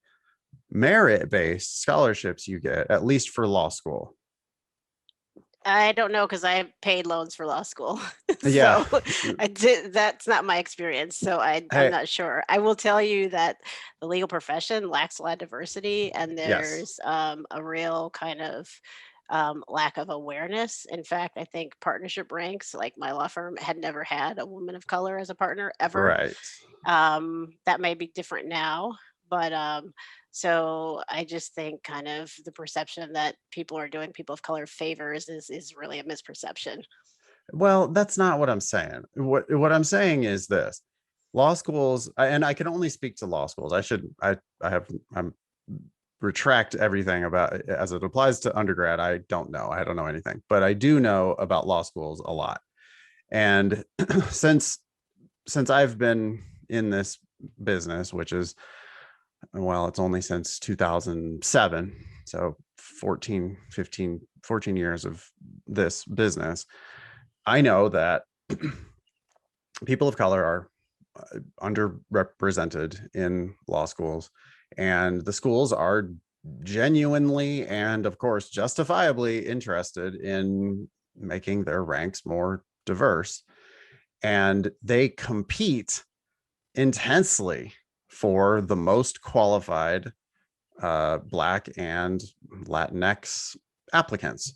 merit-based scholarships you get, at least for law school. I don't know because I paid loans for law school. Yeah. So I did that's not my experience. So I'm Hey, not sure. I will tell you that the legal profession lacks a lot of diversity and yes. there's a real kind of lack of awareness. In fact, I think partnership ranks, like my law firm, had never had a woman of color as a partner ever. Right. That may be different now, but so I just think kind of the perception that people are doing people of color favors is really a misperception. Well, that's not what I'm saying. What I'm saying is this. Law schools, and I can only speak to law schools. I'm retract everything about as it applies to undergrad. I don't know. I don't know anything, but I do know about law schools a lot. And since I've been in this business, which is, well, it's only since 2007, so 14 years of this business, I know that people of color are underrepresented in law schools, and the schools are genuinely and, of course, justifiably interested in making their ranks more diverse. And they compete intensely for the most qualified Black and Latinx applicants.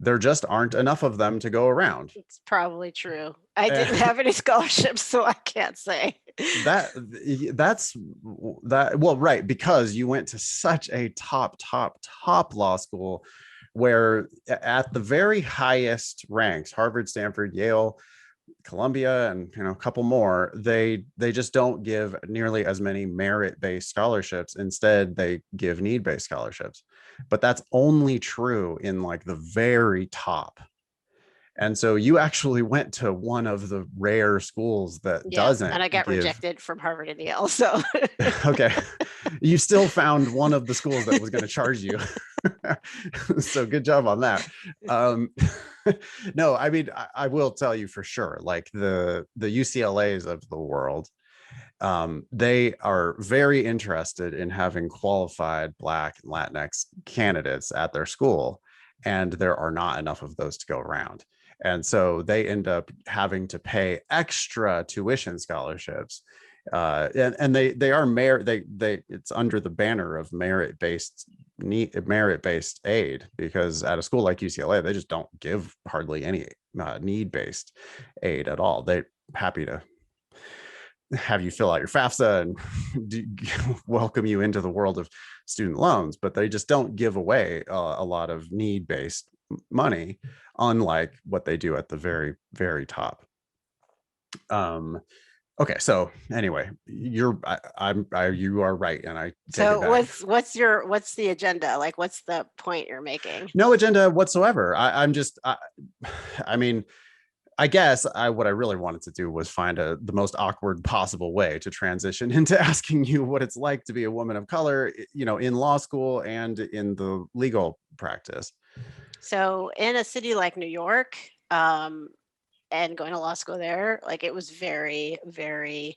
There just aren't enough of them to go around. It's probably true. I didn't And have any scholarships, so I can't say. that that's that well, right, because you went to such a top law school where at the very highest ranks, Harvard, Stanford, Yale, Columbia, and a couple more, they just don't give nearly as many merit-based scholarships. Instead, they give need-based scholarships. But that's only true in like the very top. And so you actually went to one of the rare schools that Yeah, doesn't and I got give. rejected from Harvard and Yale, so Okay, you still found one of the schools that was going to charge you. So good job on that. um no, I mean, I will tell you for sure, like the UCLAs of the world, they are very interested in having qualified Black and Latinx candidates at their school, and there are not enough of those to go around. And so they end up having to pay extra tuition scholarships, and they are merit they it's under the banner of merit based aid, because at a school like UCLA they just don't give hardly any need based aid at all. They're happy to have you fill out your FAFSA and welcome you into the world of student loans, but they just don't give away a lot of need based money, unlike what they do at the very, very top. Um, okay, so anyway, you are right, and I take it so back. what's the agenda? Like what's the point you're making? No agenda whatsoever. I mean, I guess what I really wanted to do was find the most awkward possible way to transition into asking you what it's like to be a woman of color, in law school and in the legal practice. So in a city like New York, um, and going to law school there, like it was very, very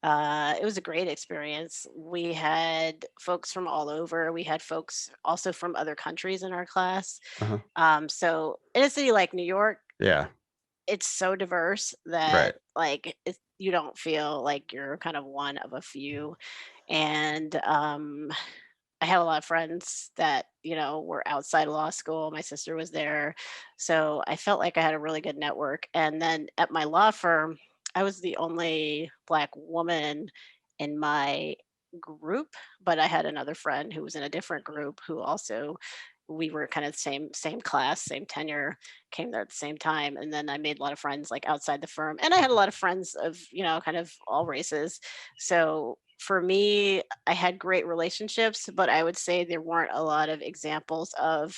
it was a great experience. We had folks from all over. We had folks also from other countries in our class. Uh-huh. So in a city like New York, Yeah. it's so diverse that Right. like you don't feel like you're kind of one of a few. And I have a lot of friends that, were outside of law school. My sister was there. So I felt like I had a really good network. And then at my law firm, I was the only Black woman in my group, but I had another friend who was in a different group who also we were kind of same class, same tenure, came there at the same time. And then I made a lot of friends like outside the firm. And I had a lot of friends of, kind of all races. So for me, I had great relationships, but I would say there weren't a lot of examples of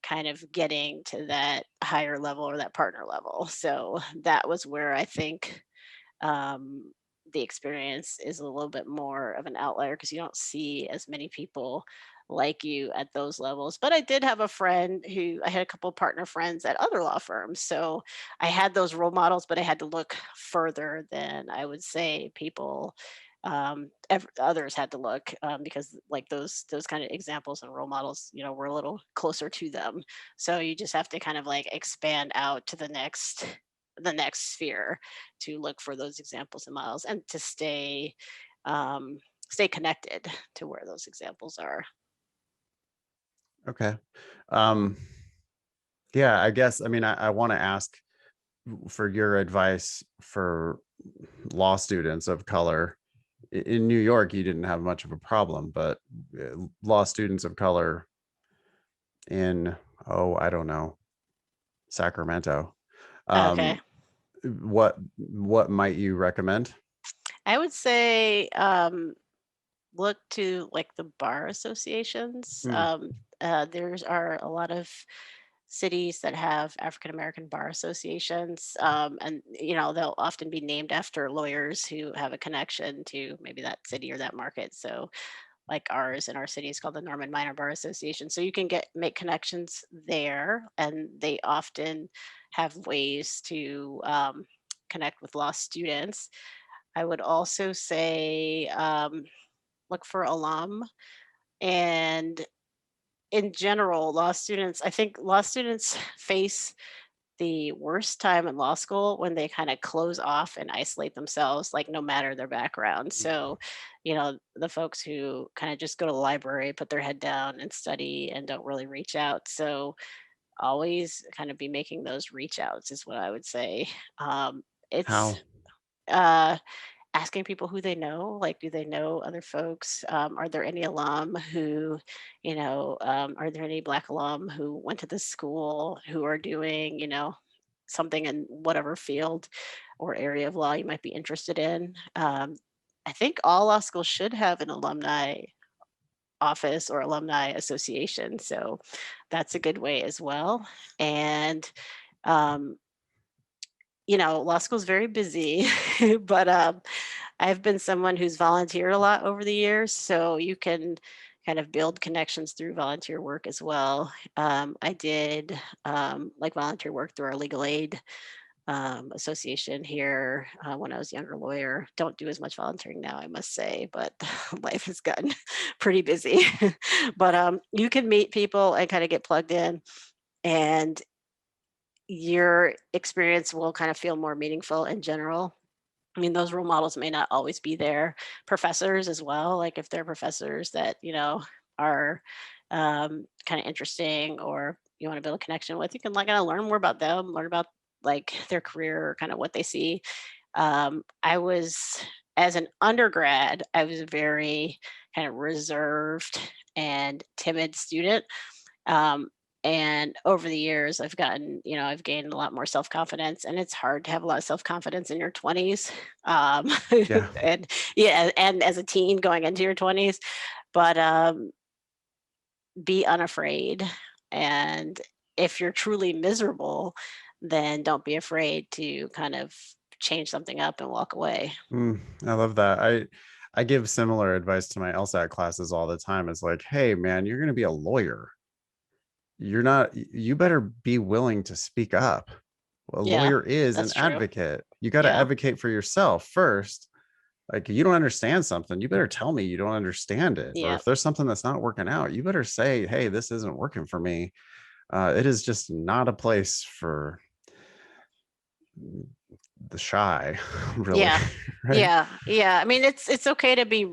kind of getting to that higher level or that partner level. So that was where I think um, the experience is a little bit more of an outlier because you don't see as many people like you at those levels. But I did have a friend who I had a couple partner friends at other law firms. So I had those role models, but I had to look further than I would say people others had to look because like those kind of examples and role models were a little closer to them, so you just have to kind of like expand out to the next sphere to look for those examples and models and to stay connected to where those examples are. Okay. Um, yeah, I guess, I mean, I want to ask for your advice for law students of color. In New York, you didn't have much of a problem, but law students of color in, oh, I don't know, Sacramento. Okay. Um, what might you recommend? I would say look to like the bar associations. Hmm. There's are a lot of cities that have African American bar associations, and they'll often be named after lawyers who have a connection to maybe that city or that market. So, like ours in our city is called the Norman Minor Bar Association. So you can make connections there, and they often have ways to connect with law students. I would also say look for alum, and in general, I think law students face the worst time in law school when they kind of close off and isolate themselves, like no matter their background. So, the folks who kind of just go to the library, put their head down and study and don't really reach out. So, always kind of be making those reach outs is what I would say. It's How? uh, asking people who they know, like, do they know other folks? Are there any alum who, are there any Black alum who went to this school who are doing, something in whatever field or area of law you might be interested in? I think all law schools should have an alumni office or alumni association. So that's a good way as well. And, um, law school is very busy, but I've been someone who's volunteered a lot over the years, so you can kind of build connections through volunteer work as well. I did like volunteer work through our legal aid association here when I was a younger lawyer. Don't do as much volunteering now, I must say, but life has gotten pretty busy. But you can meet people and kind of get plugged in, and your experience will kind of feel more meaningful in general. I mean, those role models may not always be there. Professors as well, like if they're professors that, are kind of interesting or you want to build a connection with, you can like kind of learn more about them, learn about like their career, kind of what they see. I was, as an undergrad, I was a very kind of reserved and timid student. Um, and over the years, I've gained a lot more self confidence, and it's hard to have a lot of self confidence in your 20s. Um, Yeah. and yeah, and as a teen going into your 20s, but be unafraid. And if you're truly miserable, then don't be afraid to kind of change something up and walk away. I love that. I give similar advice to my LSAT classes all the time. It's like, hey man, you're going to be a lawyer. You're not, you better be willing to speak up. A Yeah, lawyer is an that's true. advocate. You got to Yeah. advocate for yourself first. Like, you don't understand something, you better tell me you don't understand it. Or Yeah. if there's something that's not working out, you better say, hey, this isn't working for me. It is just not a place for the shy, really. Yeah. Right? Yeah. Yeah. I mean, it's okay to be,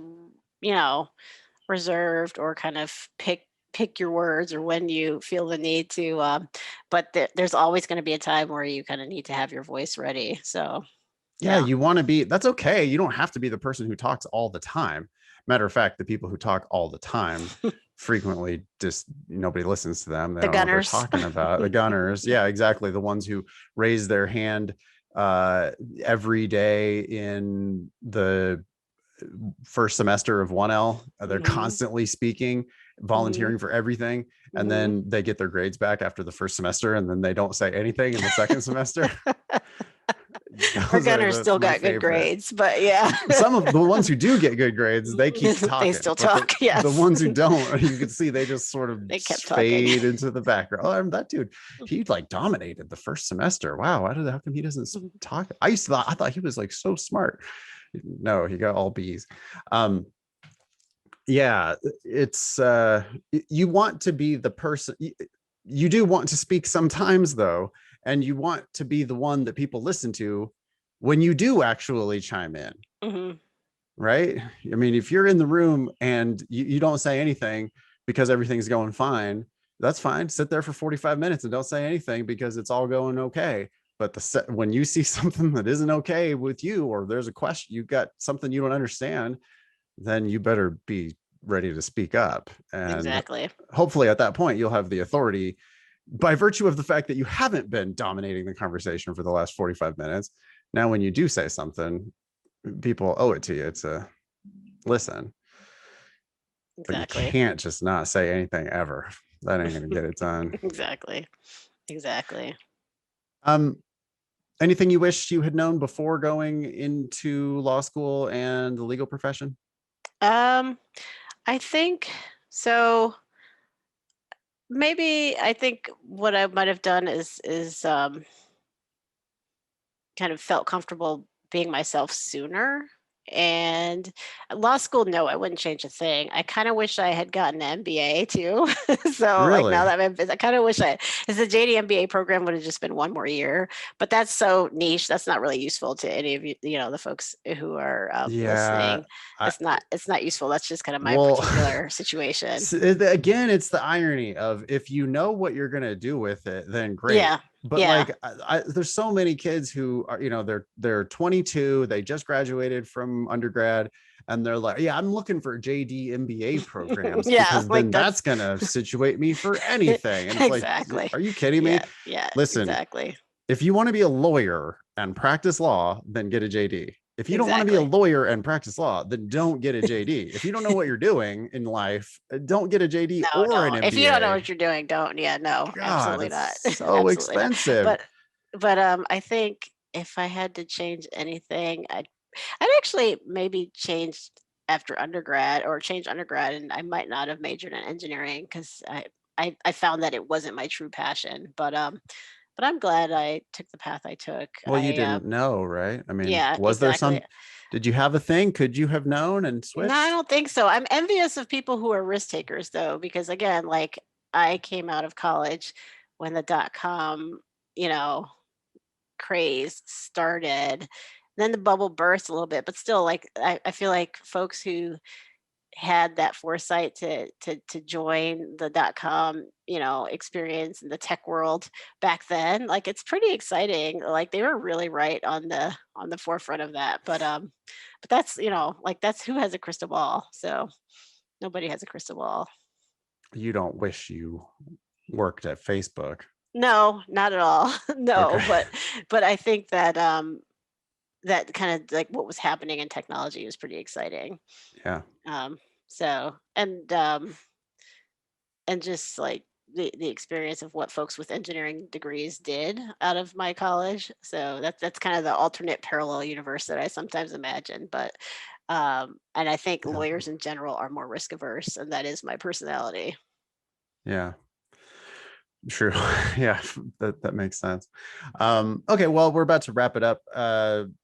reserved or kind of pick your words or when you feel the need to but there's always going to be a time where you kind of need to have your voice ready. So, Yeah, yeah. you want to be, that's okay. You don't have to be the person who talks all the time. Matter of fact, the people who talk all the time frequently just nobody listens to them. They The don't know what they're gunners. talking about. The gunners. Yeah, exactly. The ones who raise their hand uh every day in the first semester of 1L. They're Hmm. constantly speaking, Hmm. volunteering for everything, and Hmm. then they get their grades back after the first semester, and then they don't say anything in the second semester. Our Those are gunners the still my got good favorite. grades, but yeah. Some of the ones who do get good grades, they keep They talking, still but the talk. the Yes. ones who don't, you can see they just sort of They kept talking. fade into the background. Oh, that dude, he like dominated the first semester. Wow, how come he doesn't talk? I thought he was like so smart. No, he got all B's. Um, yeah, it's you want to be the person, you do want to speak sometimes though, and you want to be the one that people listen to when you do actually chime in, Hmm. right? I mean, if you're in the room and you don't say anything because everything's going fine, that's fine. Sit there for 45 minutes and don't say anything because it's all going okay. But when you see something that isn't okay with you, or there's a question, you've got something you don't understand, then you better be ready to speak up. And Exactly. hopefully at that point, you'll have the authority by virtue of the fact that you haven't been dominating the conversation for the last 45 minutes. Now, when you do say something, people owe it to you to listen, but you Exactly. can't just not say anything ever. That ain't going to get it done. Exactly. Exactly. Um, Anything you wish you had known before going into law school and the legal profession? Um, I think so. Maybe I think what I might have done is kind of felt comfortable being myself sooner. And law school, no, I wouldn't change a thing. I kind of wish I had gotten an MBA too. So like now Really? that I kind of wish because the JD MBA program would have just been one more year, but that's so niche. That's not really useful to any of you, the folks who are Yeah. listening. I, It's not useful. That's just kind of my well, particular situation. again, it's the irony of if you know what you're going to do with it, then great. Yeah. But Yeah. like, there's so many kids who are, they're 22, they just graduated from undergrad, and they're like, yeah, I'm looking for JD MBA programs Yeah. because Like then that's that's going to situate me for anything. And it's like, exactly. are you kidding me? Yeah. Yeah. Listen, Exactly. if you want to be a lawyer and practice law, then get a JD. If you don't want to be a Exactly. lawyer and practice law, then don't get a JD. If you don't know what you're doing in life, don't get a JD No, or an don't. If you don't know MBA. what you're doing, don't. Yeah, no, God, absolutely it's not. so Absolutely not. expensive. But I think if I had to change anything, I'd actually maybe change after undergrad or change undergrad, and I might not have majored in engineering because I found that it wasn't my true passion. But I'm glad I took the path I took. Well, you didn't know, right? I mean, Yeah, was there exactly. did you have a thing? Could you have known and No, I switched? don't think so. I'm envious of people who are risk takers though, because again, like I came out of college when the .com, you know, craze started. Then the bubble burst a little bit, but still like I feel like folks who had that foresight to join the .com, experience in the tech world back then, like it's pretty exciting. Like they were really right on the forefront of that. But that's, like that's who has a crystal ball. So nobody has a crystal ball. You don't wish you worked at Facebook. No, not at all. No, Okay. but I think that that kind of like what was happening in technology was pretty exciting. Yeah. Um so and just like the experience of what folks with engineering degrees did out of my college. So that's kind of the alternate parallel universe that I sometimes imagine. But and I think Yeah. lawyers in general are more risk averse, and that is my personality. Yeah. True. Yeah, that makes sense. Okay, well, we're about to wrap it up.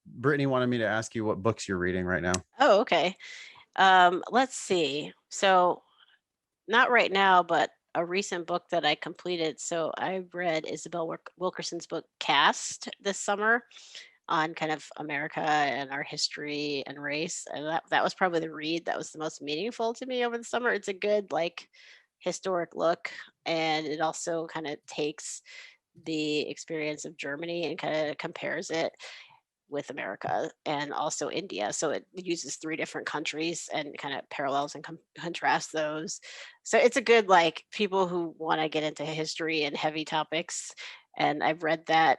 Brittany wanted me to ask you what books you're reading right now. Oh, okay. Let's see. So not right now, but a recent book that I completed. So I read Isabel Wilkerson's book Cast this summer on kind of America and our history and race. And that was probably the read that was the most meaningful to me over the summer. It's a good like historic look, and it also kind of takes the experience of Germany and kind of compares it with America and also India. So it uses three different countries and kind of parallels and contrasts those. So it's a good like people who want to get into history and heavy topics. And I've read that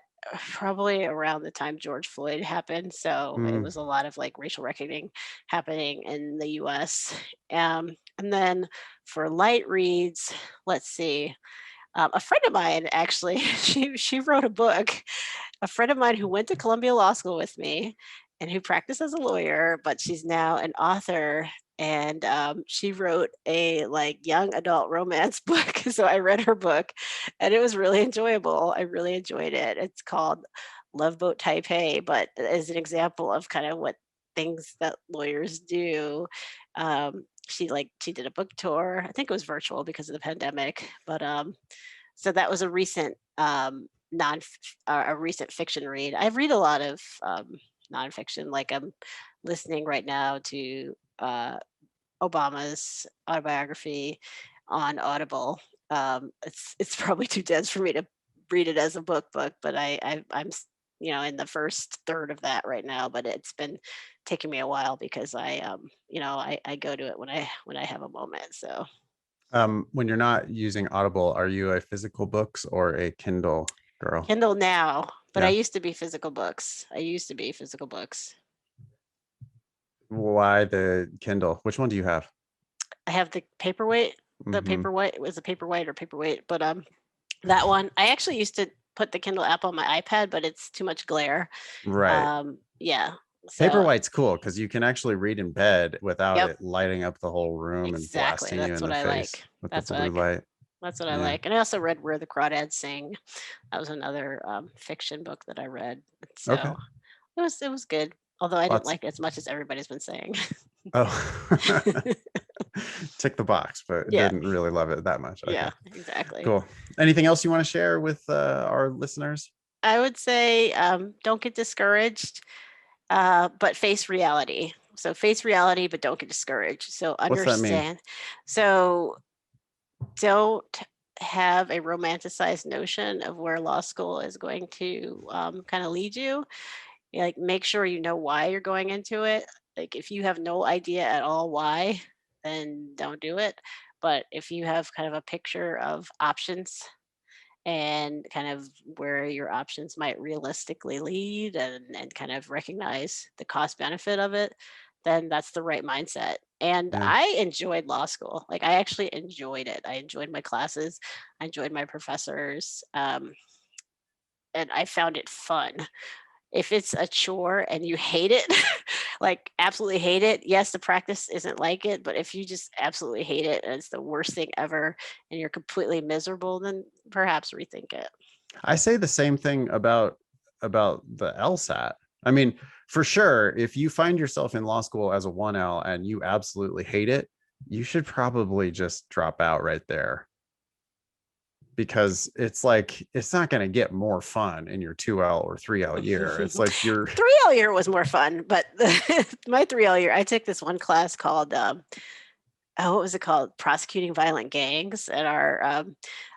probably around the time George Floyd happened. So it Mm, was a lot of like racial reckoning happening in the US. And then for light reads, let's see. A friend of mine actually, she wrote a book. A friend of mine who went to Columbia Law School with me, and who practiced as a lawyer, but she's now an author. And she wrote a like young adult romance book. So I read her book, and it was really enjoyable. I really enjoyed it. It's called Love Boat Taipei, but as an example of kind of what things that lawyers do. She did a book tour. I think it was virtual because of the pandemic, but so that was a recent non a recent fiction read. I read a lot of nonfiction. Like I'm listening right now to Obama's autobiography on Audible. It's probably too dense for me to read it as a book, but in the first third of that right now. But it's been taking me a while because I go to it when I have a moment. So when you're not using Audible, are you a physical books or a Kindle girl? Kindle now, but I Yeah. used to be physical books. I used to be physical books. Why the Kindle? Which one do you have? I have the paperweight. The Hmm. paperweight was a paperweight or paperweight, but that one I actually used to put the Kindle app on my iPad, but it's too much glare. Right. Yeah. So Paperwhite's cool because you can actually read in bed without yep, it lighting up the whole room and exactly. blasting you That's in what the I face like. with the That's what I blue like. light. That's what I Yeah. like. And I also read Where the Crawdads Sing. That was another fiction book that I read. Okay. So it was good. Although I didn't Lots. like it as much as everybody's been saying. Oh, tick the box, but Yeah. didn't really love it that much. Okay. Yeah, exactly. Cool. Anything else you want to share with our listeners? I would say don't get discouraged, but face reality. So face reality, but don't get discouraged. So What's that mean? understand. So don't have a romanticized notion of where law school is going to kind of lead you. Like, make sure you know why you're going into it. Like, if you have no idea at all why, then don't do it. But if you have kind of a picture of options and kind of where your options might realistically lead and kind of recognize the cost benefit of it, then that's the right mindset. And Yeah. I enjoyed law school. Like I actually enjoyed it. I enjoyed my classes. I enjoyed my professors. And I found it fun. If it's a chore and you hate it, like absolutely hate it, yes, the practice isn't like it. But if you just absolutely hate it and it's the worst thing ever and you're completely miserable, then perhaps rethink it. I say the same thing about the LSAT. I mean, for sure, if you find yourself in law school as a 1L and you absolutely hate it, you should probably just drop out right there because it's like it's not going to get more fun in your 2L or 3L year. It's like you're 3L year was more fun, but my 3L year, I took this one class called what was it called? Prosecuting violent gangs. And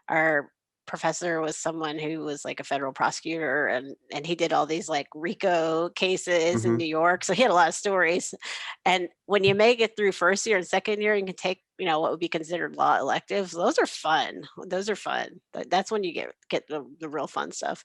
our professor was someone who was like a federal prosecutor, and he did all these like RICO cases in Mhm. New York. So he had a lot of stories. And when you make it through first year and second year, you can take, what would be considered law electives. Those are fun. Those are fun. That's when you get the real fun stuff.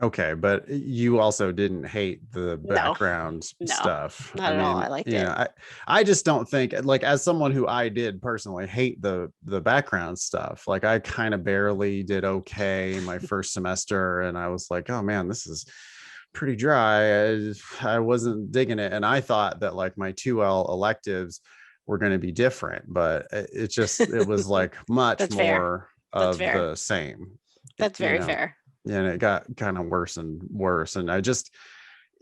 Okay, but you also didn't hate the No, background no, stuff. not I at all. mean, I liked you know, it. I just don't think, like, as someone who I did personally hate the background stuff. Like I kind of barely did okay my first semester, and I was like, oh man, this is pretty dry. I wasn't digging it, and I thought that like my 2L electives were going to be different, but it was like much That's fair. more That's of fair. the same, That's you very know. fair. And it got kind of worse and worse, and I just,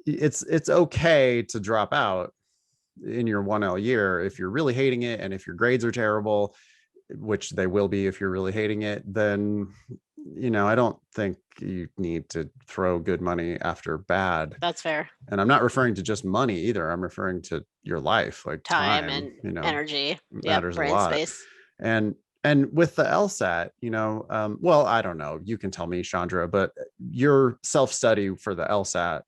it's okay to drop out in your 1L year if you're really hating it, and if your grades are terrible, which they will be if you're really hating it, then I don't think you need to throw good money after bad. That's fair. And I'm not referring to just money either. I'm referring to your life, like Time time, and energy. Yep. matters a Brain lot. space. And with the LSAT, well, I don't know, you can tell me, Chaundra, but your self-study for the LSAT.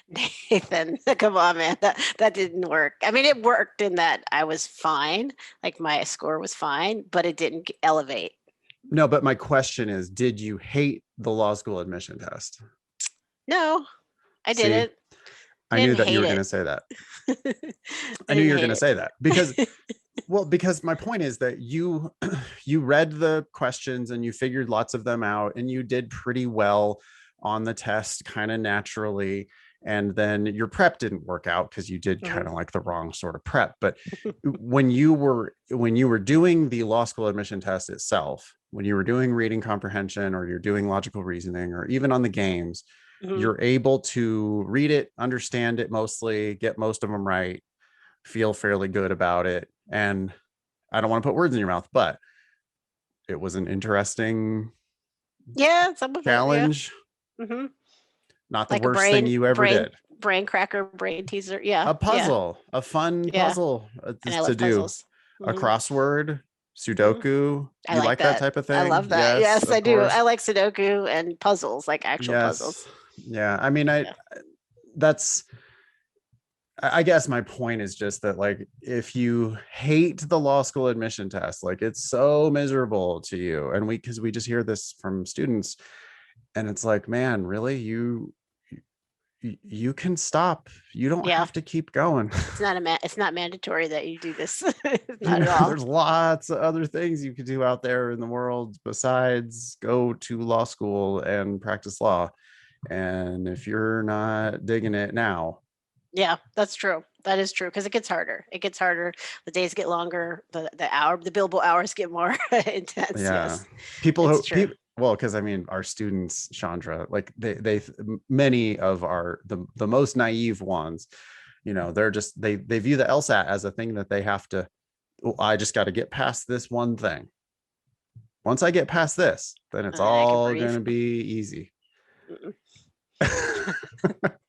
Nathan, come on, man. That didn't work. I mean, it worked in that I was fine. Like my score was fine, but it didn't elevate. No, but my question is, did you hate the law school admission test? No, I See, didn't. I I knew didn't that you hate were going it. to say that. I I knew didn't you were going to hate say that because, it. well, because my point is that you you read the questions and you figured lots of them out, and you did pretty well on the test kind of naturally. And then your prep didn't work out because you did kind Mhm. of like the wrong sort of prep. But when you were doing the law school admission test itself, when you were doing reading comprehension, or you're doing logical reasoning, or even on the games, Mhm. you're able to read it, understand it mostly, get most of them right, feel fairly good about it. And I don't want to put words in your mouth, but it was an interesting Yeah, some of it. Yeah. challenge. Hmm. Not the Like a worst thing you ever did. brain cracker, brain teaser. Yeah. A Yeah. puzzle, a fun Yeah. puzzle And I to love do. puzzles. A Hmm. crossword, Hmm. Sudoku. I You like like that that. type of I thing? love that. Yes, Yes, of I do. course. I like Sudoku and puzzles, like actual Yes. puzzles. Yeah. I mean, Yeah. that's, I guess my point is just that, like, if you hate the law school admission test, like it's so miserable to you, and because we just hear this from students, and it's like, man, really, you can stop. You don't Yeah. have to keep going. It's not mandatory that you do this. Not at all. There's lots of other things you could do out there in the world besides go to law school and practice law. And if you're not digging it now, Yeah, that's true. That is true because it gets harder. It gets harder. The days get longer. The billable hours get more intense. yeah, Yes, people it's who true. people well, because I mean, our students, Chandra, like they many of our the most naive ones, they're just they view the LSAT as a thing that they have to. "Oh, I just got to get past this one thing. Once I get past this, then it's And then I can all breathe. going to be easy." Mm-mm.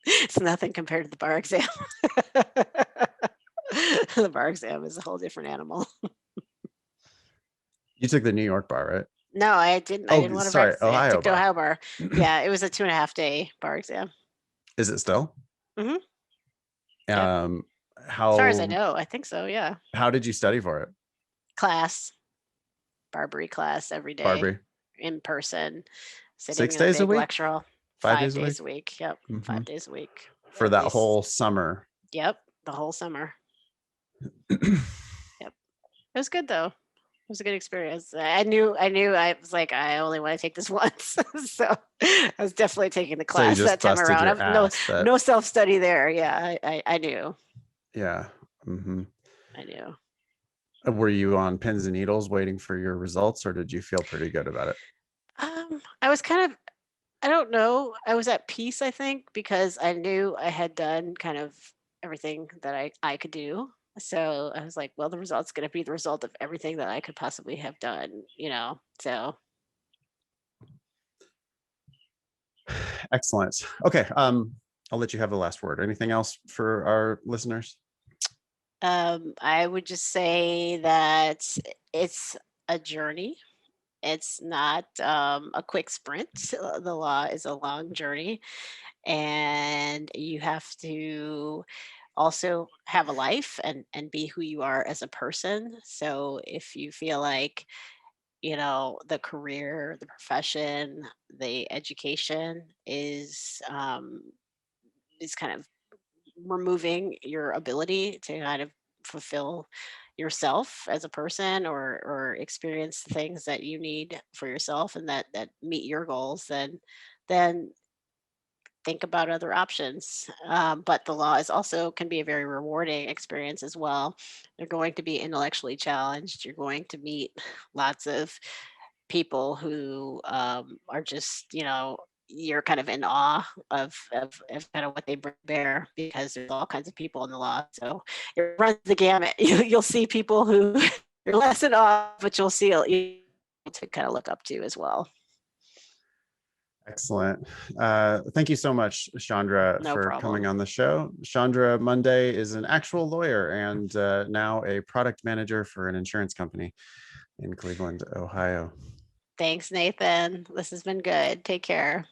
It's nothing compared to the bar exam. The bar exam is a whole different animal. You took the New York bar, right? No, I didn't. I didn't Oh, want a bar sorry, exam. I Ohio took the bar. Ohio bar. Yeah, it was a 2.5 day bar exam. Is it still? Hmm. Yep. Um, As far as I how know, I think so. Yeah. how did you study for it, Class, Barbary class every day Barbie? in person, sitting Six in a days a big week, lecture hall, 5 5 days a week, days a week. Yep. hmm 5 days a week, for at that least. whole summer. Yep. The whole summer. Yep. It was good though. It was a good experience. I was like, I only want to take this once. So I was definitely taking the So you class that just time busted around. your I've no ass. That no self-study there. Yeah, I knew. Yeah. hmm I knew. Were you on pins and needles waiting for your results, or did you feel pretty good about it? I was kind of, I don't know. I was at peace, I think, because I knew I had done kind of everything that I could do. So I was like, well, the result's going to be the result of everything that I could possibly have done, you know? So Excellent. Okay. I'll let you have the last word. Anything else for our listeners? I would just say that it's a journey. It's not a quick sprint. The law is a long journey, and you have to also have a life and be who you are as a person. So if you feel like the career, the profession, the education is kind of removing your ability to kind of fulfill yourself as a person, or experience the things that you need for yourself and that meet your goals, then think about other options. But the law is also can be a very rewarding experience as well. You're going to be intellectually challenged. You're going to meet lots of people who are just, you're kind of in awe of kind of what they bring to bear, because there's all kinds of people in the law. So it runs the gamut. You'll see people who you're less in awe, but you'll see to kind of look up to as well. Excellent. Thank you so much, Chaundra, No for coming problem. on the show. Chaundra Monday is an actual lawyer and now a product manager for an insurance company in Cleveland, Ohio. Thanks, Nathan. This has been good. Take care.